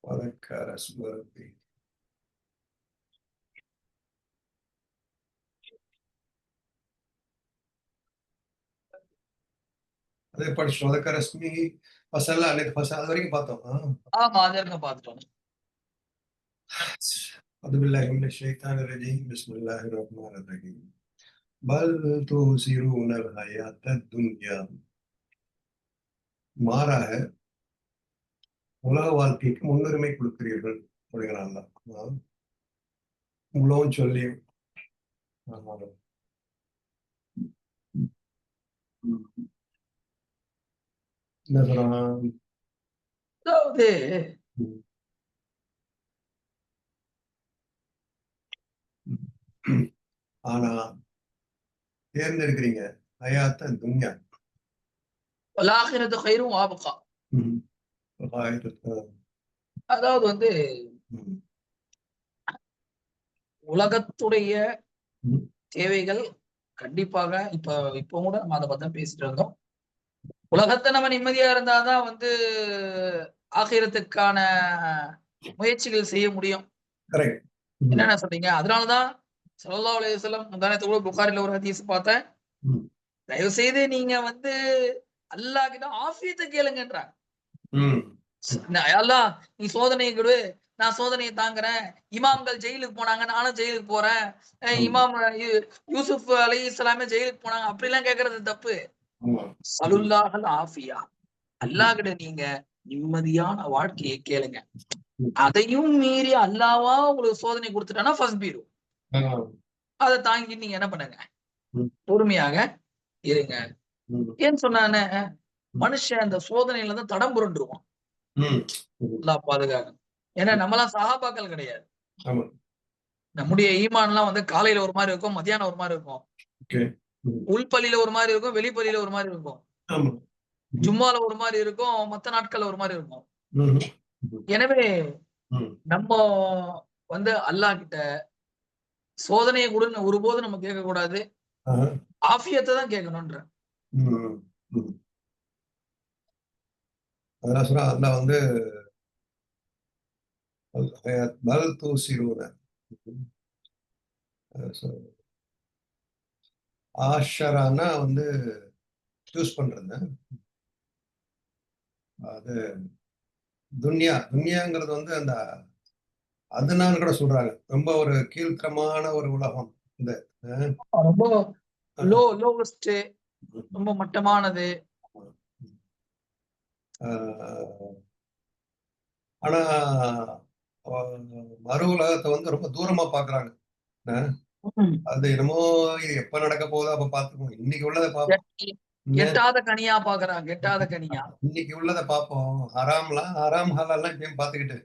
وذكر اسم ربه. அதே படிச்சோம். وذكر اسمه فصلى عليه فصل அது வரைக்கும் பார்த்தோம். ஆமா அது வரைக்கும் பார்த்துட்டோம். أعوذ بالله من الشيطان الرجيم بسم الله الرحمن الرحيم بل تؤثرون الحياة الدنيا மாறாக உலக வாழ்க்கைக்கு முன்னுரிமை கொடுக்கிறீர்கள் அப்படிங்கிறாங்க. இவ்வளவும் சொல்லி என்ன சொல்றான்? அதாவது ஆனா தேர்ந்தெடுக்கிறீங்க ஹயாத்த துன்யா. வலாஹிரத்து கைரும் வாபகா. அதாவது வந்து உலகத்துடைய தேவைகள் கண்டிப்பாக இப்ப கூட நம்ம அதை பத்தி பேசிட்டு இருந்தோம். உலகத்தை நம்ம நிம்மதியா இருந்தாதான் வந்து ஆகிரத்துக்கான முயற்சிகள் செய்ய முடியும். என்னென்ன சொல்றீங்க? அதனாலதான் ஸல்லல்லாஹு அலைஹி வஸல்லம் முந்தானத்து கூட புகாரில ஒரு ஹதீஸ் பார்த்தேன். தயவு செய்து நீங்க வந்து அல்லாஹ் கிட்ட ஆஃபியத்தை கேளுங்கன்றாங்க. அல்லாஹ் நீ சோதனையை கொடு, நான் சோதனையை தாங்குறேன். இமாம்கள் ஜெயிலுக்கு போனாங்க, நானும் ஜெயிலுக்கு போறேன். இமாம் யூசுப் அலைஹிஸ்ஸலாமே ஜெயிலுக்கு போனாங்க, அப்படிலாம் கேட்கறது தப்பு. சலுல்லாஹல் ஆஃபியா, அல்லாஹ் கிட்ட நீங்க நிம்மதியான வாழ்க்கையை கேளுங்க. அதையும் மீறி அல்லாவா உங்களுக்கு சோதனை கொடுத்துட்டானா ஃபஸ்பீரு, அதை தாங்கி நீங்க என்ன பண்ணுங்க, பொறுமையாக இருங்க. ஏன்னு சொன்னானே, மனுஷன் அந்த சோதனையில தான் தடம் புரண்டுருவான். அல்லாஹ் பாதுகாக்கணும். ஏன்னா நம்மளாம் சஹாபாக்கள் கிடையாது. நம்முடைய ஈமான்லாம் வந்து காலையில ஒரு மாதிரி இருக்கும், மத்தியானம் ஒரு மாதிரி இருக்கும், உள்பள்ளியில ஒரு மாதிரி இருக்கும், வெளிப்பள்ளியில ஒரு மாதிரி இருக்கும், ஜும்மால ஒரு மாதிரி இருக்கும், மத்த நாட்கள்ல ஒரு மாதிரி இருக்கும். எனவே நம்ம வந்து அல்லாஹ் கிட்ட சோதனையை கூட ஒருபோது நம்ம கேட்க கூடாது, ஆஃபியத்தை தான் கேட்கணும்ன்ற. அல்லாஹ் வந்து பல் தூசிரூன ஆஷரானா வந்து சூஸ் பண்றது. அது துன்யாங்கிறது வந்து அந்த அதுனான்னு கூட சொல்றாங்க. ரொம்ப ஒரு கீழ்த்தரமான ஒரு உலகம். இந்த ரொம்ப லோவஸ்ட், ரொம்ப மட்டமானது. ஆனா மறு உலகத்தை வந்து ரொம்ப தூரமா பாக்குறாங்க. அது என்னமோ இது எப்ப நடக்க போகுதோ அப்ப பாத்துக்கோம். இன்னைக்கு உள்ளதை பார்ப்போம். எட்டாத கனியா பாக்குறாங்க, எட்டாத கனியா. இன்னைக்கு உள்ளதை பார்ப்போம். ஹராம் ஹலால்லாம் இப்பயும் பாத்துக்கிட்டு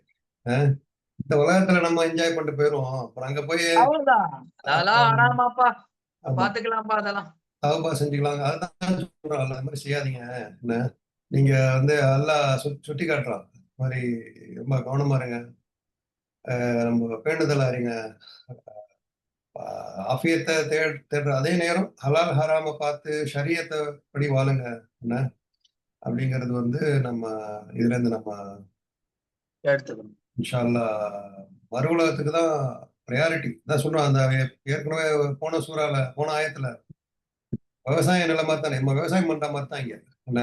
இந்த உலகத்துல நம்ம என்ஜாய் பண்ணிட்டு போயிருவோம். அப்புறம் அங்க போய் அதெல்லாம் ஹராமாப்பா, பாத்துக்கலாம்ப்பா, அதெல்லாம் தௌபா செஞ்சுக்கலாங்க. அதுதான் சொல்றோம், அது மாதிரி செய்யாதீங்க. என்ன நீங்க வந்து அல்லாஹ் சுட்டி காட்டுறான். மாதிரி ரொம்ப கவனமா இருங்க, நம்ம பேணுதலா இருங்க, ஆஃபியத்தை தேடுற அதே நேரம் ஹலால் ஹராம பார்த்து ஷரியத்தை படி வாழுங்க. என்ன அப்படிங்கிறது வந்து நம்ம இதுல இருந்து நம்ம எடுத்துக்கணும். இன்ஷா அல்லாஹ் மறு உலகத்துக்கு தான் ப்ரையாரிட்டி தான் சொல்றோம். அந்த ஏற்கனவே போன சூறால போன ஆயத்துல விவசாய நிலமா தானே, நம்ம விவசாயம் பண்ற மாதிரி தான் இங்க. என்ன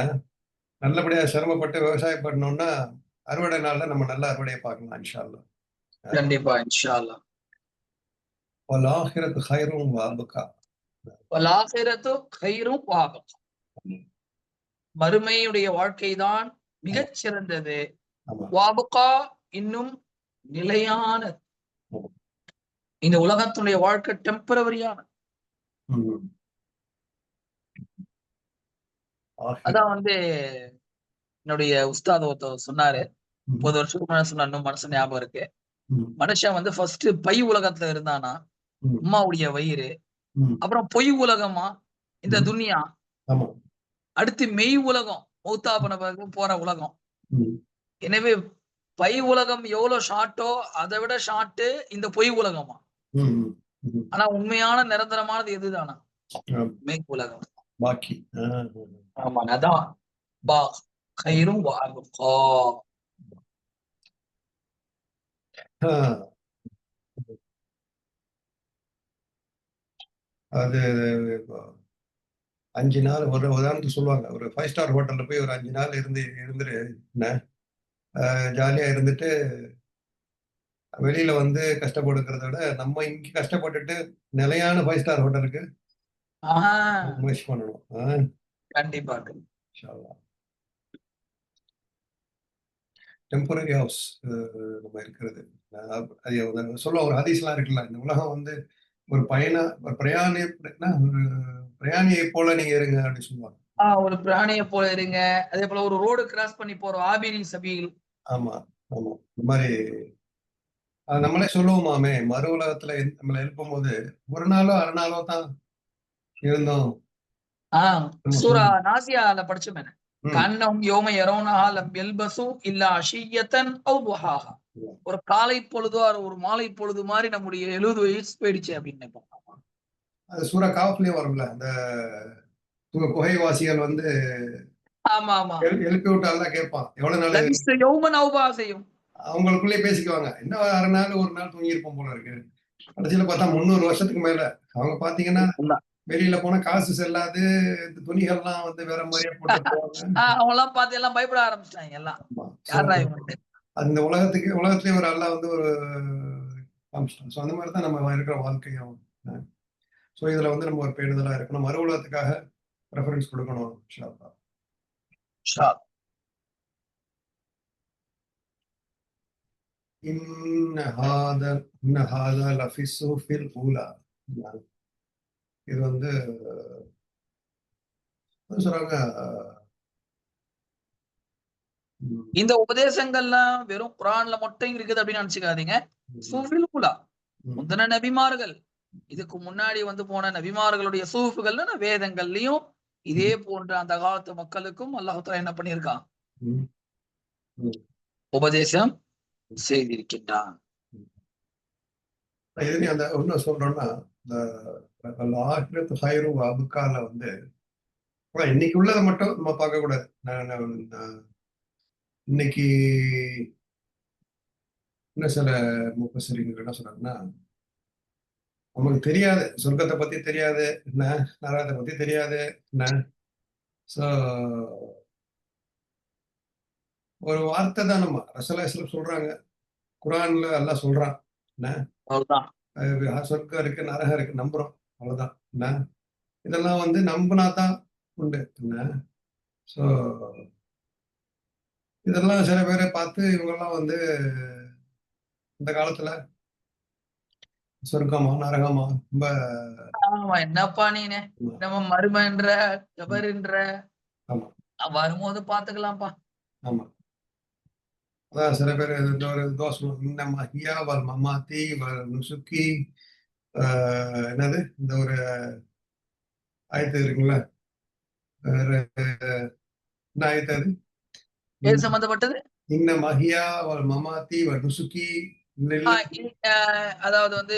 நல்லபடியா சிரமப்பட்டு விவசாயம் பண்ணோம்னா அறுவடை நாள்ல நம்ம நல்ல அறுவடையை பார்க்கலாம் இன்ஷா அல்லாஹ். கண்டிப்பா இன்ஷா அல்லாஹ். வல்-ஆகிரத்து கைரும் வஅப்கா. வல்-ஆகிரத்து கைரும் வஅப்கா. மறுமையுடைய வாழ்க்கை தான் மிகச் சிறந்தது. வஅப்கா இன்னும் நிலையானது. இந்த உலகத்துடைய வாழ்க்கை டெம்பரவரியான. அதான் வந்து என்னுடைய உஸ்தாத் ஒருத்தர் சொன்னாரு, 30 வருஷத்துக்கு முன்னாடி சொன்ன, இன்னும் மனசு ஞாபகம் இருக்கு. மனுஷன் வந்து ஃபர்ஸ்ட் பை உலகத்துல இருந்தானா, அம்மாவுடைய வயிறு, அப்புறம் பொய் உலகமா இந்த துனியா, அடுத்து மெய் உலகம் மௌத்தாபன போற உலகம். எனவே பை உலகம் எவ்வளவு ஷார்ட்டோ அதை விட ஷார்ட் இந்த பொய் உலகமா. ஆனா உண்மையான நிரந்தரமானது எதுதானா? மெய் உலகம். பாக்கி ஆமா, அதான் கைரும் வஅப்கா. அது 5 நாள் ஒரு உதாரணத்துக்கு சொல்லுவாங்க. ஒரு 5 ஸ்டார் ஹோட்டல்ல போய் ஒரு 5 நாள் இருந்துட்டு என்ன ஜாலியா இருந்துட்டு வெளியில வந்து கஷ்டப்படுக்கிறத விட, நம்ம இங்க கஷ்டப்பட்டுட்டு நிலையான 5 ஸ்டார் ஹோட்டலுக்கு ஆஹ் முயற்சி பண்ணணும். கண்டிப்பாக. இன்ஷா அல்லாஹ். டெம்பரரி ஹவுஸ் நம்ம இருக்கிறது. அது சொல்லுவாங்க ஒரு ஹதீஸ்லாம் இருக்குல்ல. இந்த உலகம் வந்து ஒரு ஒரு பிரயாணி என்ன ஒரு பிரயாணியைப் போல நீங்க இருங்க அப்படின்னு சொல்லுவாங்க. ஒரு பிராணிய போல இருங்க. அதே போல ஒரு ரோடு கிராஸ் பண்ணி போறோம். ஆபிரின் சபீல். ஆமா, ஆமா. இந்த மாரி நம்மளே சொல்லுவோமாமே, மறு உலகத்துல நம்மள எழுப்பும்போது, ஒரு நாளோ, அரை நாளோ தான் இருந்தோம். நம்ம சூரா சொல்லுவோம். நாசியால படிச்சோமே. ம். கன்னஹும் யௌம யரவுனஹா லம் யல்பஸு இல்லா அஷிய்யத்தன் அவ் துஹாஹா. ஒரு காலை பொழுதோ, ஒரு மாலை பொழுது மாரி நம்முடைய 70 வயசு போயிடுச்சு அப்படின்னு நினைப்போம். அது சூரா காஃப்லயும் வரும்ல. அந்த குகைவாசிகள் வந்து ஆமா, ஆமா. எழுப்பி விட்டு அல்லாஹ் கேட்பான். எவ்வளவு நாள் லபிஸ்து யௌமன் அவ் பாஸையும். அவங்களுக்குள்ளயே பேசிக்குவாங்க. இன்னும் அரை நாள், ஒரு நாள் தூங்கியிருப்போம் போல இருக்கு. கடைசியில பார்த்தா 300 வருஷத்துக்கு மேல. அவங்க பார்த்தீங்கன்னா, வெளியில போனா காசு செல்லாது. துணிகள்லாம் வந்து வேற மாரியே போட்டு போவாங்க. அவங்கலாம் பார்த்து எல்லாம் பயப்பட ஆரம்பிச்சுட்டாங்க எல்லாம். ஆமா. சோ யார்ரா இவன்ட்டு. அந்த உலகத்திலேயே ஒரு அல்லாஹ் வந்து ஒரு காமிச்சிட்டான். சோ அந்த மாரி தான் நம்ம இருக்கிற வாழ்க்கையும். சோ இதுல வந்து நம்ம ஒரு பேணுதலா இருக்கணும். மறு உலகத்துக்காக பிரெஃபரன்ஸ் குடுக்கணும். இன்ஷா அல்லாஹ். ஷா. இன்ன ஹாதா லஃபி ஸுஹுஃபில் ஊலா. இது வந்து சொல்றாங்க. இந்த உபதேசங்கள்லாம் வெறும் குர்ஆன்ல மட்டும் இருக்குது அப்படின்னு நினைச்சுக்காதீங்க. சூஃபில் உலா. முந்தின நபிமார்கள், இதுக்கு முன்னாடி வந்து போன நபிமார்களுடைய சூஃபுகள்னு வேதங்கள்லயும் இதே போன்ற அந்த காலத்து மக்களுக்கும் அல்லாஹ் தஆலா என்ன பண்ணியிருக்கான்? உபதேசம் செய்திருக்கின்றான். இதுலயும் அந்த இன்னும் சொல்றோம்னா, இந்த ஆகிரத்து ஹைரு வ அப்கால வந்து இன்னைக்கு உள்ளத மட்டும் நம்ம பார்க்கக்கூடாது. இன்னைக்கு இன்னும் சில முஃபஸ்ஸிரீன்கள் என்ன சொல்றாங்கன்னா, நமக்கு தெரியாது. சொர்க்கத்த பத்தி தெரியாது. என்ன நரகத்த பத்தி தெரியாது. என்ன சோ ஒரு வார்த்தை தான் நம்ம ரசூலுல்லாஹி ஸல்லல்லாஹு அலைஹி வஸல்லம் சொல்றாங்க. குர்ஆன்ல அல்லாஹ் சொல்றான். என்ன அவ்வளவுதான். சொர்க்கம் இருக்கு, நரகம் இருக்கு நம்புறோம். அவ்வளவுதான். என்ன இதெல்லாம் வந்து நம்புனா தான் உண்டு. என்ன சோ இதெல்லாம் சில பேரை பார்த்து இவங்கெல்லாம் வந்து இந்த காலத்துல சொர்க்கமா, நரகமா ரொம்ப ஆமா, என்னப்பா நீனு? நம்ம மருமன்ற, கபருன்ற ஆமா, வரும்போது பாத்துக்கலாம்ப்பா. ஆமா. அதான் சில பேர் இந்த ஒரு தோசை இன்ன மஹியா வல் மமாத்தி வல் நுசுக்கி என்னது இந்த ஒரு ஆயத்து இருக்குல்ல. என்ன ஆயத்து அது? எது சம்பந்தப்பட்டது? இன்ன மஹியா வல் மமாத்தி வல் நுசுக்கி ஆ அதாவது வந்து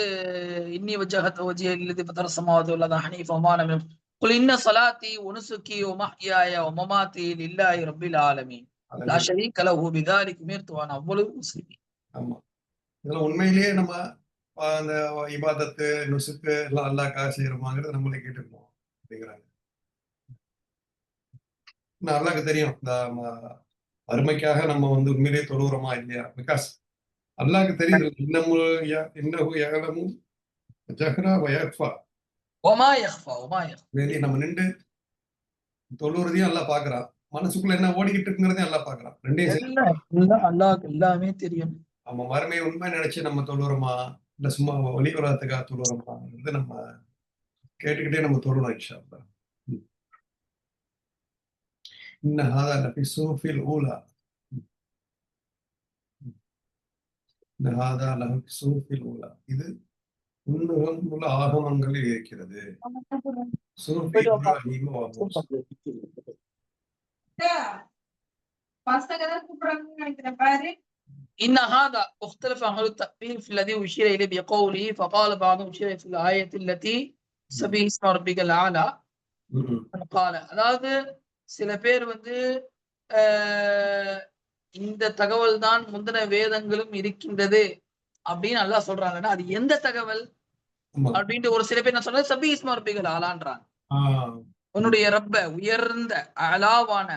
இன்னி வஜ்ஜஹது வஜ்ஹிய லில்லதி ஃபதர ஸமாவாதி வல் அர்த ஹனீஃபா வமா அன மினல் குல் இன்ன ஸலாத்தி வ நுசுகி வ மஹ்யாய வ மமாத்தி லில்லாஹி ரப்பில் ஆலமீன் லா ஷரீக லஹு பிதாலிக உமிர்து வ அன அவ்வலல் முஸ்லிமீன். ஆமா. இதெல்லாம் உண்மையிலேயே நம்ம அந்த இபாதத்து, நுசுக்கு எல்லாம் அல்லாஹ்க்காக செய்யறோமாங்கிறத நம்மளே கேட்டுக்கணும் அப்படிங்கிறாங்க. அல்லாஹ்க்கு தெரியும். இந்த அருமைக்காக நம்ம வந்து உண்மையிலேயே தொழுகிறோமா இல்லையா? பிகாஸ் அல்லாஹ்க்கு தெரியுது. இன்னஹு யஅலமு ஜஹ்ரா வ யக்ஃபா. வமா யக்ஃபா வமா யக்ஃபா. வெளிய நம்ம நின்று தொழுறதையும் அல்லாஹ் பார்க்குறான். மனசுக்குள்ள என்ன ஓடிக்கிட்டு இருக்குங்கிறதையும் அல்லாஹ் பார்க்குறான். 2யும் எல்லாம் அல்லாஹ்க்கு எல்லாமே தெரியும். நம்ம மறுமையை உண்மை நினைச்சு நம்ம தொழுறோமா? இல்ல சும்மா ஒலி உலகத்துக்காக தொழுறோமா? நம்ம கேட்டுக்கிட்டே நம்ம தொழணும் இன்ஷா அல்லாஹ். இன்ன ஹாதா லஃபி ஸுஹுஃபில் ஊலா. இன்ன ஹாதா லஃபி ஸுஹுஃபில் ஊலா. இது உன்னுடன் உள்ள ஆகமங்களில் இருக்கிறது. ஸுஹுஃபி இப்ராஹீம் வ மூஸா. إن هذا اختلف أهل التأويل في الذي أشير إليه بقوله فقال بعضهم أشير في الآية التي سبح اسم ربك الأعلى قال. அதாவது சில பேர் வந்து இந்த தகவல் தான் முந்தின வேதங்களும் இருக்கின்றது அப்படின்னு அல்லாஹ் சொல்றாங்கன்னா அது எந்த தகவல் ஆமா. அப்படின்ட்டு ஒரு சில பேர் என்ன சொல்றாங்க, சபி இஸ்மா ரப்பிகள் ஆலான்றாங்க. ஆ. உன்னுடைய ரப்ப உயர்ந்த அலாவான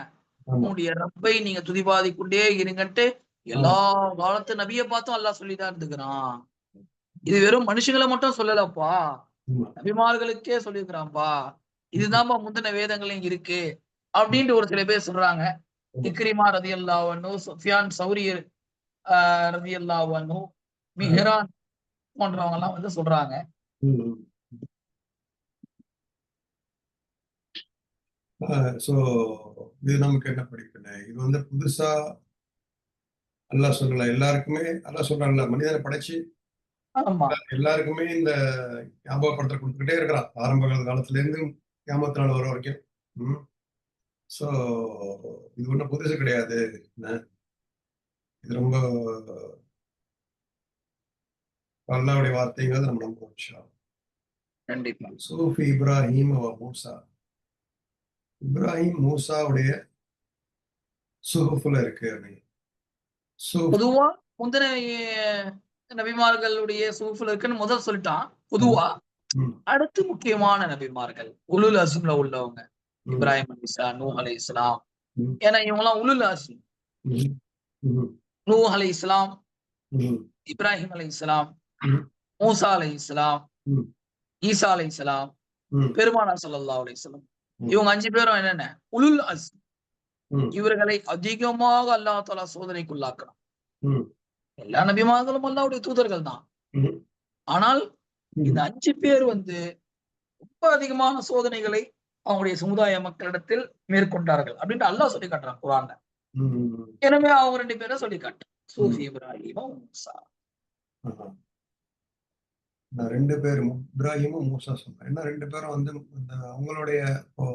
ஆமா. உன்னுடைய ரப்பை நீங்க துதிபாதி கொண்டே இருங்கன்ட்டு ஆ. எல்லா காலத்து நபியை பார்த்தும் அல்லாஹ் சொல்லிதான் இருந்துக்கிறான். இது வெறும் மனுஷங்களை மட்டும் சொல்லலப்பா, ஆமா. நபிமார்களுக்கே சொல்லியிருக்கிறான்ப்பா. இதுதான்ப்பா முந்தின வேதங்களையும் இருக்கு அப்படின்ட்டு ஒரு சில பேர் சொல்றாங்க. ஆமா. இக்ரிமா ரதியல்லாஹு அன்ஹு, சுஃபியான் சௌரி ரதியல்லாஹு அன்ஹு, ஆ. மிஹ்ரான் போன்றவங்க எல்லாம் வந்து சொல்றாங்க. ம். சோ இது நமக்கு என்ன படிப்புன்னு இது வந்து புதுசா அல்லாஹ் சொல்லல. எல்லாருக்குமே அல்லாஹ் சொல்றான்ல, மனிதனை படைச்சு ஆமா, எல்லாருக்குமே இந்த ஞாபகப்படுத்த கொடுத்துக்கிட்டே இருக்கிறான். ஆரம்ப காலத்துல இருந்து கியாமத் நாள் வர வரைக்கும். ம். சோ இது ஒண்ணும் புதுசு கிடையாது. என்ன, இது ரொம்ப அல்லாஹ்வுடைய வார்த்தைங்கிறது நம்ம நம்புவோம் இன்ஷா அல்லாஹ். கண்டிப்பா. சூஃபி இப்ராஹிம் வ மூசா. இப்ராஹிம் மூசாவுடைய சுஹுஃப்ல இருக்கு அப்படின்னு. சூஃப். பொதுவா முந்தின நபிமார்களுடைய சூஃப்ல இருக்குன்னு முதல் சொல்லிட்டான். ம். பொதுவா ம். அடுத்து முக்கியமான நபிமார்கள் உலுல் அஸ்ம்ல உள்ளவங்க. ம். இப்ராஹிம் அலைஹிஸ்ஸலாம், நூஹ் அலைஹிஸ்ஸலாம். ம். ஏன்னா இவங்கலாம் உலுல் அஸ்ம். ம். ம். நூஹ் அலைஹிஸ்ஸலாம், ம். இப்ராஹிம் அலைஹிஸ்ஸலாம், ம். மூசா அலைஹிஸ்ஸலாம், ம். ஈசா அலைஹிஸ்ஸலாம், ம். பெருமானார் ஸல்லல்லாஹு அலைஹி வஸல்லம். ம். இவங்க 5 பேரும் என்னென்ன? உலுல் அஸ்ம். ம். இவர்களை அதிகமாக அல்லாஹ் தஆலா சோதனைக்குள்ளாக்குறான். ம். எல்லா நபிமார்களும் அல்லாஹ்வுடைய தூதர்கள் தான். ம். ஆனால் இந்த ம். 5 பேர் வந்து ரொம்ப அதிகமான சோதனைகளை அவங்களுடைய சமுதாய மக்களிடத்தில் மேற்கொண்டார்கள் அப்படின்ட்டு அல்லாஹ் சொல்லி காட்டுறான் குர்ஆன்ல. ம். எனவே அவங்க 2 பேரை சொல்லி காட்டு. ம். சூஃபி இப்ராஹிமும் மூசா. ஆஹா. நான் 2 பேரும் இப்ராஹிமும் மூசா சொன்னேன். ஏன்னா 2 பேரும் வந்து இந்த அவங்களுடைய இப்போ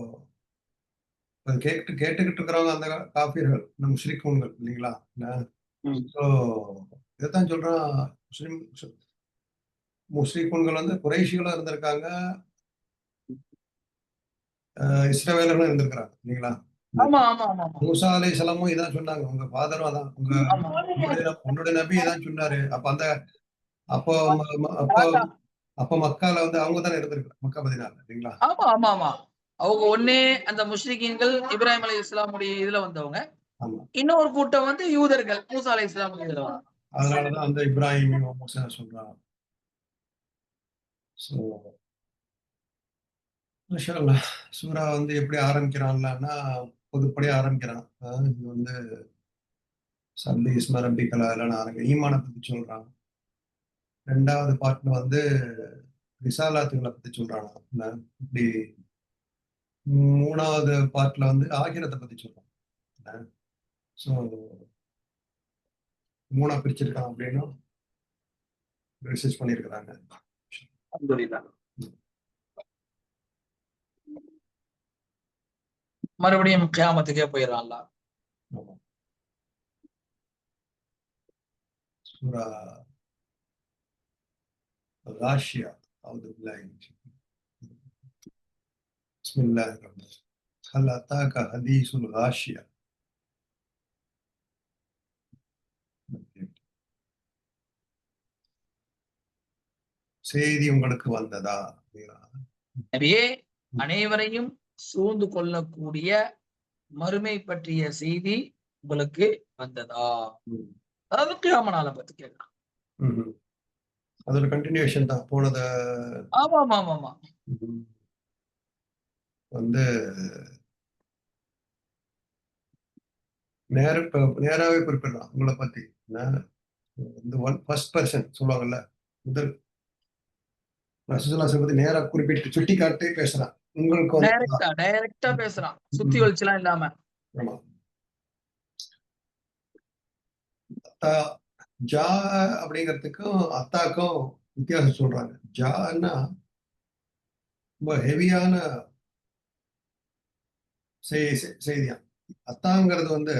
அத கேட்டுக்கிட்டு இருக்கிறவங்க அந்த காஃபிர்கள், இந்த முஷ்ரிக்கூன்கள் இல்லைங்களா? ம். ஸோ இதத்தான் சொல்றான். முஸ்லிம் முஸ்லிக்கூன்கள் வந்து குறைஷிகளும் இருந்திருக்காங்க, இஸ்ரவேலர்களும் இருந்திருக்கிறாங்க இல்லைங்களா? ஆமா, ஆமா, ஆமா, ஆமா. மூசா அலைஹிஸ்ஸலாமும் இதான் சொன்னாங்க. உங்க ஃபாதரும் அதான். ஆமா. உன்னுடைய நபி இதான் சொன்னாரு. அப்போ ம ம அப்போ ராஜா. அப்போ மக்கால வந்து அவங்க தானே இருந்திருக்காங்க. மக்கா மதீனால இல்லைங்களா? ஆமா, ஆமா, ஆமா. அவங்க ஒண்ணே அந்த முஸ்ரிக்கீன்கள் இப்ராஹிம் அலைஹிஸ்ஸலாமுடைய இதுல வந்தவங்க. ஆமா. இன்னொரு கூட்டம் வந்து யூதர்கள். மூசா அலைஹிஸ்ஸலாம் இதுல வந்தாங்க. அதனால தான் அந்த இப்ராஹிம், மூசா சொல்றான். ஸோ மாஷா அல்லாஹ். சூரா வந்து எப்படி ஆரம்பிக்கிறான்லன்னா, பொதுப்படையா ஆரம்பிக்கிறான். இது வந்து சப்பி இஸ்ம ரப்பிக்கல் அஅலான்னு ஈமான பத்தி சொல்றான். 2வது பார்ட்ல வந்து ரிசாலாத்துகள பத்தி சொல்றானாம். இப்படி 3வது பார்ட்ல வந்து ஆகிரத்த பத்தி சொல்றான். ஸோ 3ஆ பிரிச்சிருக்கான் அப்படின்னும் ரிசர்ச் பண்ணியிருக்கிறாங்க. அல்ஹம்துலில்லாஹ். ம். மறுபடியும் கியாமத்துக்கே போயிடுறான் அல்லாஹ். ஆமா. சூரா காஷியா. அவுது பில்லாஹி மினஷ் ஷைத்தானிர் ரஜீம். பிஸ்மில்லாஹிர் ரஹ்மானிர் ரஹீம். ஹல் அத்தாக்க ஹதீஸுல் காஷியா. செய்தி உங்களுக்கு வந்ததா? நபியே, ம். அனைவரையும் சூழ்ந்து கொள்ளக்கூடிய மறுமை பற்றிய செய்தி உங்களுக்கு வந்ததா? ம். அதாவது கியாம நாள பத்தி கேட்கிறான். ம்ஹ்ம். அதோட கன்டினியூஷன் தான். போனத ஆமாமாமாமா. ம். வந்து நேராவே குறிப்பிடுறான் உங்கள பத்தி. என்ன இந்த ஃபர்ஸ்ட் பெர்சன் சொல்லுவாங்கல்ல. முதல் ரசூலுல்லாஹ் பத்தி நேரா குறிப்பிட்டு சுட்டிக்காட்டி பேசுறான். உங்களுக்கு வந்து டைரக்ட்டா பேசுறான். சுத்தி ம். வலிச்சுலாம் இல்லாம. ஆமா. அத்தா ஜா அப்படிங்கிறதுக்கும் அத்தாக்கும் வித்தியாசம் சொல்றாங்க. ஜான்னா ரொம்ப ஹெவியான செய்தியாம். அத்தாங்கிறது வந்து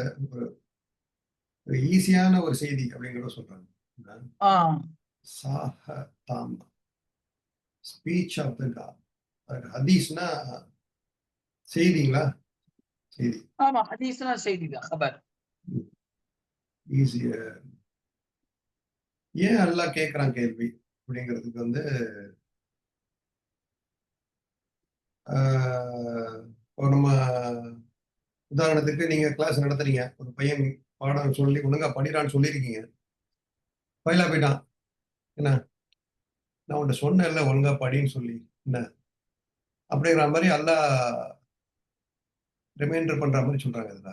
ஒரு ஈஸியான ஒரு செய்தி அப்படிங்கிறத சொல்றாங்க. ஆ. சாஹ தாம் ஸ்பீச் ஆஃப் த காட். ஹதீஸ்னா செய்திங்களா? செய்தி. ஆமா. ஹதீஸ்னா செய்திதான். கபர். ஈஸிய ஏன் அல்லாஹ் கேட்கிறான் கேள்வி அப்படிங்கிறதுக்கு வந்து ஆஹ், இப்போ நம்ம உதாரணத்துக்கு நீங்க கிளாஸ் நடத்துறீங்க, ஒரு பையன் பாடம் சொல்லி ஒழுங்கா படிடான்னு சொல்லியிருக்கீங்க, ஃபெயிலா போயிட்டான். என்ன, நான் உன்கிட்ட சொன்னேன்ல ஒழுங்கா படின்னு சொல்லி, என்ன அப்படிங்கிற மாதிரி அல்லாஹ் ரிமைண்டர் பண்ற மாதிரி சொல்றாங்க இதுல.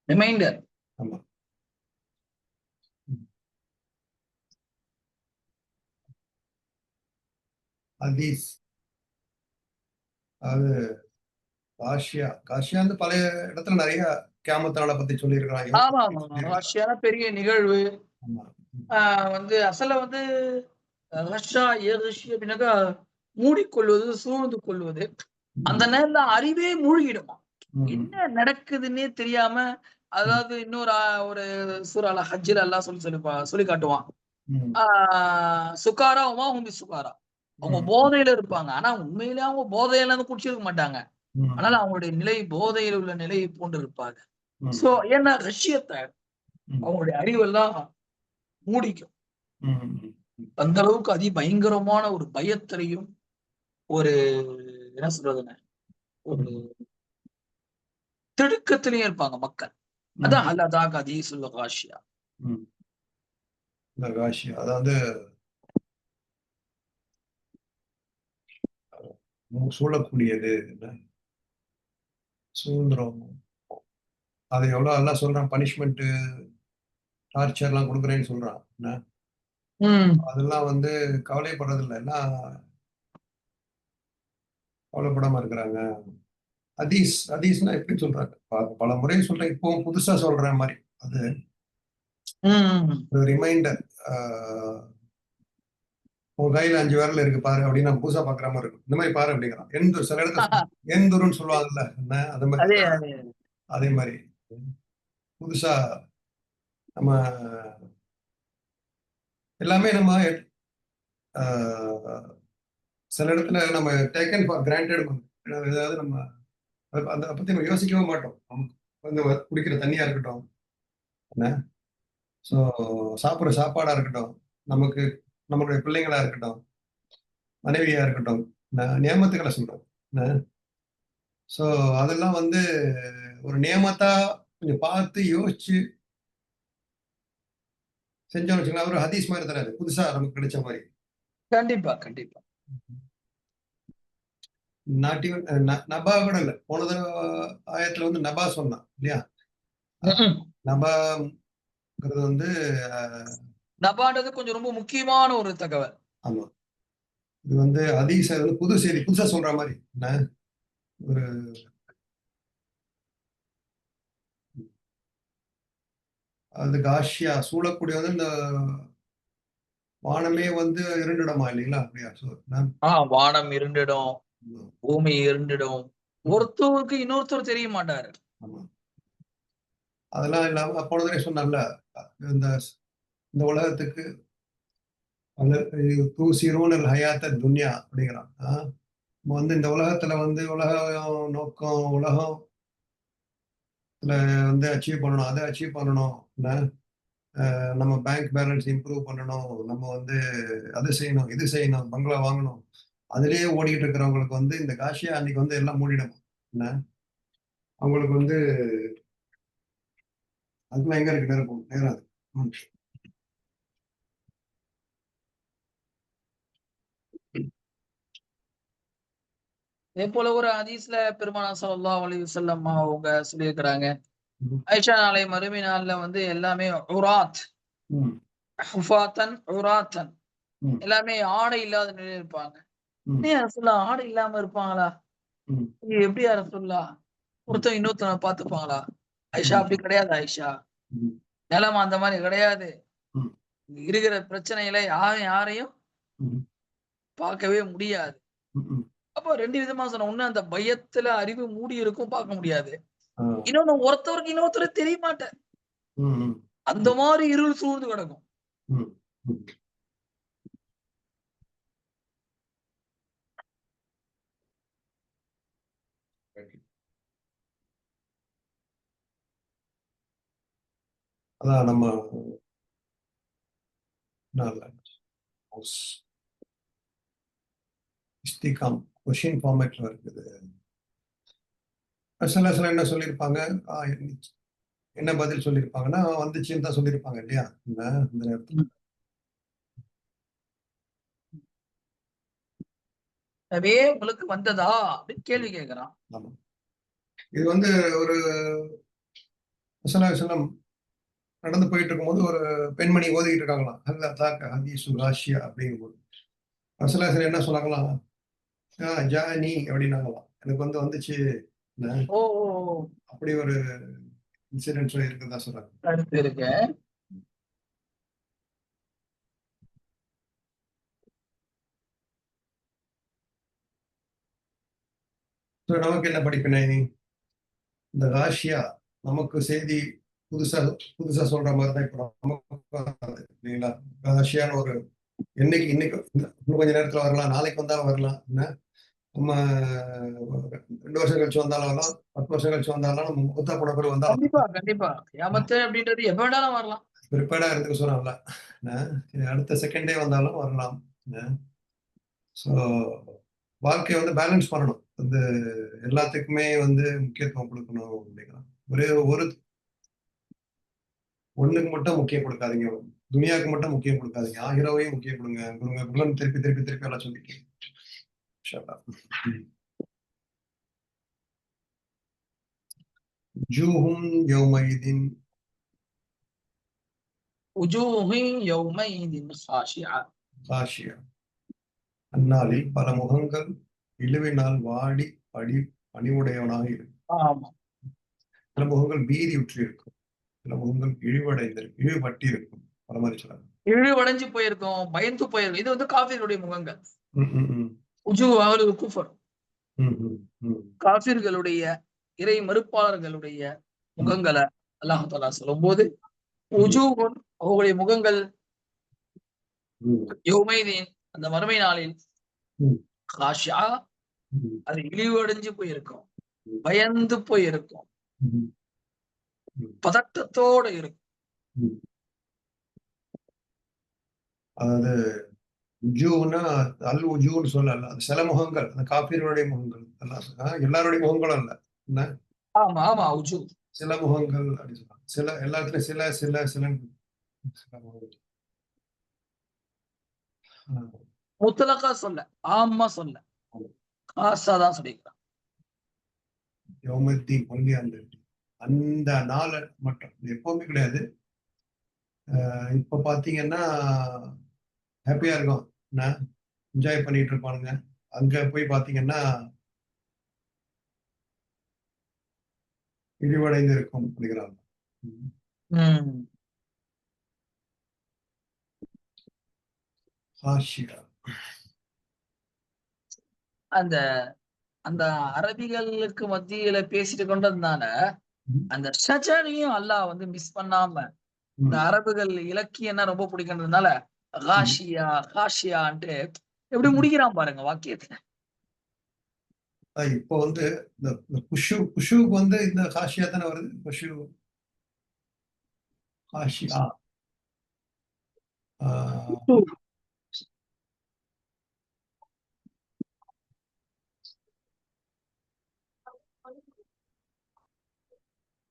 ரிமைண்டர். ஆமா. ஹதீஸ், அது காஷியா காஷியா வந்து பழைய இடத்துல நிறைய கியாமத் நாளை பத்தி சொல்லியிருக்கிறான், ஆமா, யோகத்தை ஆமா. சொல்லியிருக்கிறான். ரஷ்யால பெரிய நிகழ்வு. ஆமா. ம். வந்து அசல்ல வந்து ரஷ்யா, ஏகஷி அப்படின்னாக்கா மூடிக்கொள்வது, சூழ்ந்து கொள்வது. அந்த ம். நேரத்துல அறிவே மூழ்கிடுமா. ம். என்ன நடக்குதுன்னே தெரியாம, ம். அதாவது இன்னொரு ஒரு சூறால ஹஜ்ஜில அல்லாஹ் சொல்லி காட்டுவான். ம். ஆ சுகாரா வமா ஹும் பிசுகாரா. அவங்க ம். போதையில இருப்பாங்க. ஆனா உண்மையிலே அவங்க போதையில இருந்து குடிச்சிருக்க மாட்டாங்க. ம். ஆனாலும் அவங்களுடைய நிலை போதையில் உள்ள நிலையை போன்று இருப்பாங்க. ம். சோ ஏன்னா ரஷ்யத்த ம். அவங்களுடைய அறிவெல்லாம் மூடிக்கும். ம். அந்த அளவுக்கு பயங்கரமான ஒரு பயத்திலையும், ஒரு என்ன சொல்றதுங்க, ஒரு ம். திடுக்கத்திலயும் இருப்பாங்க மக்கள். ம். அதான் அல்லதாக அதீசுல் காஷியா. ம். இந்த காஷியா அதாவது சூழக்கூடியது, என்ன சூழ்ந்துரும். அது எவ்வளவு எல்லாம் சொல்றான், பனிஷ்மெண்ட் டார்ச்சர் எல்லாம் கொடுக்குறேன்னு சொல்றான். என்ன ம். அதெல்லாம் வந்து கவலைப்படுறது இல்லை, எல்லாம் கவலைப்படாம இருக்கிறாங்க. ஹதீஸ்னா எப்படி சொல்றாங்க, பல முறை சொல்றேன், இப்போ புதுசா சொல்ற மாதிரி. அது ம். ஒரு ரிமைண்டர். உன் கையில 5 விரல் இருக்கு பாரு அப்படின்னு நம்ம புதுசா பாக்குற மாதிரி இருக்கும். இந்த மாதிரி பாரு அப்படிங்கிறான். எந்தூர் சில இடத்துல எந்தூர்னு சொல்லுவாங்கல்ல, என்ன அது மாதிரி அதே, தான். அதே. அதே மாதிரி புதுசா நம்ம எல்லாமே நம்ம ஆஹ், சில இடத்துல நம்ம டேக்கன் ஃபார் கிராண்டட். ஏதாவது நம்ம அதை பத்தி நம்ம யோசிக்கவே மாட்டோம். நமக்கு வந்து குடிக்கிற தண்ணியா இருக்கட்டும், என்ன ஸோ சாப்பிட்ற சாப்பாடா இருக்கட்டும், நமக்கு நம்மளுடைய பிள்ளைங்களா இருக்கட்டும், மனைவியா இருக்கட்டும், நியமத்துக்களை சொல்றோம். ஸோ அதெல்லாம் வந்து ஒரு நியமத்தா கொஞ்சம் பார்த்து யோசிச்சு செஞ்சோம்னு வச்சுக்கலாம். ஒரு ஹதீஸ் மாதிரி தானே, அது புதுசா நமக்கு கிடைச்ச மாதிரி. கண்டிப்பா, கண்டிப்பா. நாட்டி நபா கூட இல்லை, போன தடவை ஆயத்துல வந்து நபா சொன்னான் இல்லையா. ம்ஹ்ம். நபாங்கிறது வந்து நபான்றது கொஞ்சம் ரொம்ப முக்கியமான ஒரு தகவல். ஆமா, இது வந்து ஹதீஸ வந்து புது செய்தி புதுசா சொல்ற மாதிரி, என்ன ஒரு அது காஷியா சூழக்கூடிய வந்து இந்த வானமே வந்து இருண்டிடமா இல்லைங்களா, அப்படியா வானம் இருண்டிடும், பூமி இருண்டிடும். ம். ஒருத்தருக்கு இன்னொருத்தர் தெரிய மாட்டாரு. ஆமா. அதெல்லாம் இல்லாம போன தடவை சொன்னான்ல, இந்த இந்த உலகத்துக்கு தூசிரூனல் ஹயாத்த துன்யா அப்படிங்கிறான். நம்ம வந்து இந்த உலகத்துல வந்து உலகம் நோக்கம், உலகத்துல வந்து அச்சீவ் பண்ணணும், அதை அச்சீவ் பண்ணணும், என்ன நம்ம பேங்க் பேலன்ஸ் இம்ப்ரூவ் பண்ணணும், நம்ம வந்து அது செய்யணும், இது செய்யணும், பங்களா வாங்கணும், அதிலேயே ஓடிட்டு இருக்கிறவங்களுக்கு வந்து இந்த காஷியா அன்னைக்கு வந்து எல்லாம் மூடிடும். என்ன அவங்களுக்கு வந்து அதுக்கெல்லாம் எங்க இருக்கு நேரம், நேரம் அது. ம். அதே போல ஒரு ஹதீஸ்ல பெருமானார் ஸல்லல்லாஹு அலைஹி வஸல்லம் அவங்க சொல்லியிருக்கிறாங்க. ம். ஆயிஷா நாளை மறுமை நாள்ல வந்து எல்லாமே உராத், ம். ஹுஃபாத்தன், உராத்தன், ம். எல்லாமே ஆடை இல்லாத நிலையில இருப்பாங்க. ம். ஏன் ரசூலுல்லாஹ் ஆடை இல்லாம இருப்பாங்களா? ம். இது எப்படி யா ரசூலுல்லாஹ்? ம். ஒருத்தன் இன்னொருத்தன பார்த்துப்பாங்களா? ஆயிஷா ம். அப்படி கிடையாது ஆயிஷா. ம். நிலைமை அந்த மாரி கிடையாது. ம். இருக்கிற பிரச்சனையில யாரும் யாரையும் ம். பார்க்கவே முடியாது. ம். அப்போ 2 விதமா சொன்னேன். ஒண்ணு அந்த பயத்துல அறிவு மூடி இருக்கும், பார்க்க முடியாது. ஆ. இன்னொன்னு ஒருத்தருக்கு இன்னொருத்தர் தெரிய மாட்டார். ம். ம். அந்த மாரி இருள் சூழ்ந்து கிடக்கும். ம். ம். அதான் நம்ம நல்லா இஸ்திகாம் கொஷின் ஃபார்மேட்ல இருக்குது. சில சில என்ன சொல்லியிருப்பாங்க, என்ன பதில் சொல்லியிருப்பாங்கன்னா வந்துச்சுன்னு தான் சொல்லியிருப்பாங்க இல்லையா இந்த நேரத்துல. அதே உங்களுக்கு வந்ததா அப்படின்னு கேள்வி கேட்கிறான். ஆமா. இது வந்து ஒரு சில நடந்து போயிட்டு இருக்கும்போது ஒரு பெண்மணி ஓதிக்கிட்டு இருக்காங்களாம். அல்ல தாக்க ஹதீசு ராஷியா அப்படிங்கும்போது சில என்ன சொன்னாங்களாம், ஜானி அப்படின்னாங்களாம். எனக்கு வந்துச்சு ஓ அப்படி ஒரு இன்சிடென்ட்ஸ் இருக்குதா சொல்றாங்க. கருத்து இருக்கு. நமக்கு என்ன படிப்பினை? இந்த ராஷியா நமக்கு செய்தி புதுசா புதுசா சொல்ற மாதிரி தான் இப்ப நமக்கு இல்லைங்களா? ராஷியான்னு ஒரு இன்னைக்கு இன்னும் கொஞ்ச நேரத்துல வரலாம், நாளைக்கு வந்தாலும் வரலாம். நம்ம 2 வருஷம் கழிச்சு வந்தாலும் வரலாம், 10 வருஷம் கழிச்சு வந்தாலும் நம்ம மூத்தா போன பிறகு வந்தாலும் கண்டிப்பா கண்டிப்பா கியாமத்து அப்படின்றது எப்ப வேணாலும் வரலாம். ப்ரிப்பேர்டா இருந்துக்க சொன்னாங்கல்ல. அடுத்த செகண்டே வந்தாலும் வரலாம். ஸோ வாழ்க்கையை வந்து பேலன்ஸ் பண்ணணும். வந்து எல்லாத்துக்குமே வந்து முக்கியத்துவம் கொடுக்கணும் அப்படிங்கிறான். ஒண்ணுக்கு மட்டும் முக்கியம் கொடுக்காதீங்க. துனியாவுக்கு மட்டும் முக்கியம் கொடுக்காதீங்க. ஆகிரவையும் முக்கியம் கொடுங்க. திருப்பி திருப்பி திருப்பி எல்லாம் சொல்லிட்டு ஜூஹும் யௌமைதின் உஜூஹி யௌமைதின் ஹாஷியா. காஷியா. அந்நாளில் பல முகங்கள் இழுவினால் வாடி பணிவுடையவனாக இருக்கும். ஆமா. சில முகங்கள் பீதியுற்று இருக்கும், சில முகங்கள் இழிவுபட்டி இருக்கும். பரமாரி சொல்றாங்க. இழிவடைஞ்சு போயிருக்கும், பயந்து போயிருக்கும். இது வந்து காஃபிர்களுடைய முகங்கள். உஜூ அவரு குஃபர். காஃபிர்களுடைய இறை மறுப்பாளர்களுடைய முகங்களை அல்லாஹ் தஆலா சொல்லும்போது உஜூஹுன் அவர்களுடைய முகங்கள் யௌமைதீன் அந்த மறுமை நாளில் காஷியா அது இழிவடைஞ்சு போயிருக்கும், பயந்து போயிருக்கும், பதட்டத்தோட இருக்கும். அதாவது உஜூன்னா உஜூன்னு சொல்லல, அது சில முகங்கள், அந்த காப்பீர்களுடைய முகங்கள் எல்லாருடைய முகங்களும் அல்ல. என்ன? ஆமா ஆமா உஜூ சில முகங்கள் அப்படின்னு சொல்றாங்க. சில எல்லாத்துலயும் சில சில சில முத்தலக்கா சொல்ல, ஆமா சொல்ல, காசா தான் சொல்லிக்கிறான். ஒன்லி அந்த நாளை மட்டும், எப்பவுமே கிடையாது. இப்ப பாத்தீங்கன்னா ஹாப்பியா இருக்கும், என்ஜாய் பண்ணிட்டு இருப்பானுங்க. அங்க போய் பாத்தீங்கன்னா இழிவடைந்து இருக்கும் அப்படிங்கிறாங்க. அந்த அந்த அரபிகளுக்கு மத்தியில பேசிட்டு கொண்டதுனால அந்த ஷஜனையும் அல்லாஹ் வந்து மிஸ் பண்ணாம, இந்த அரபுகள் இலக்கியம்னா ரொம்ப பிடிக்கிறதுனால காஷியா காஷியான்ட்டு எப்படி முடிக்கிறான் பாருங்க வாக்கியத்துல. இப்போ வந்து இந்த குஷுக்கு வந்து இந்த காஷியா தானே வருது. காஷியா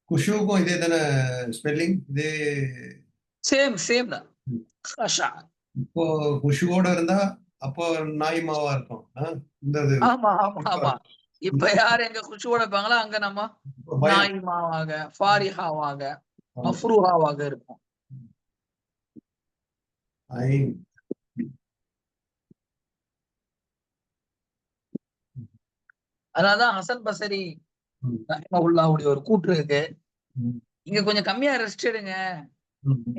குஷுக்கும் இதே தானே ஸ்பெல்லிங், இதே சேம் தான். இப்போ குஷுவோட இருந்தா அப்போ நாய்மாவா இருக்கும். ஆமா ஆமா ஆமா. இப்ப யாரு எங்க குஷுவோட இருப்பாங்களோ அங்க நம்ம நாய்மாவாக, ஃபாரிஹாவாக, மஃப்ரூஹாவாக இருக்கும். அதனாலதான் ஹசன் பசரி ரஹ்மத்துல்லாஹி ஒரு கூற்று இருக்கு, இங்க கொஞ்சம் கம்மியா ரெஸ்ட் எடுங்க.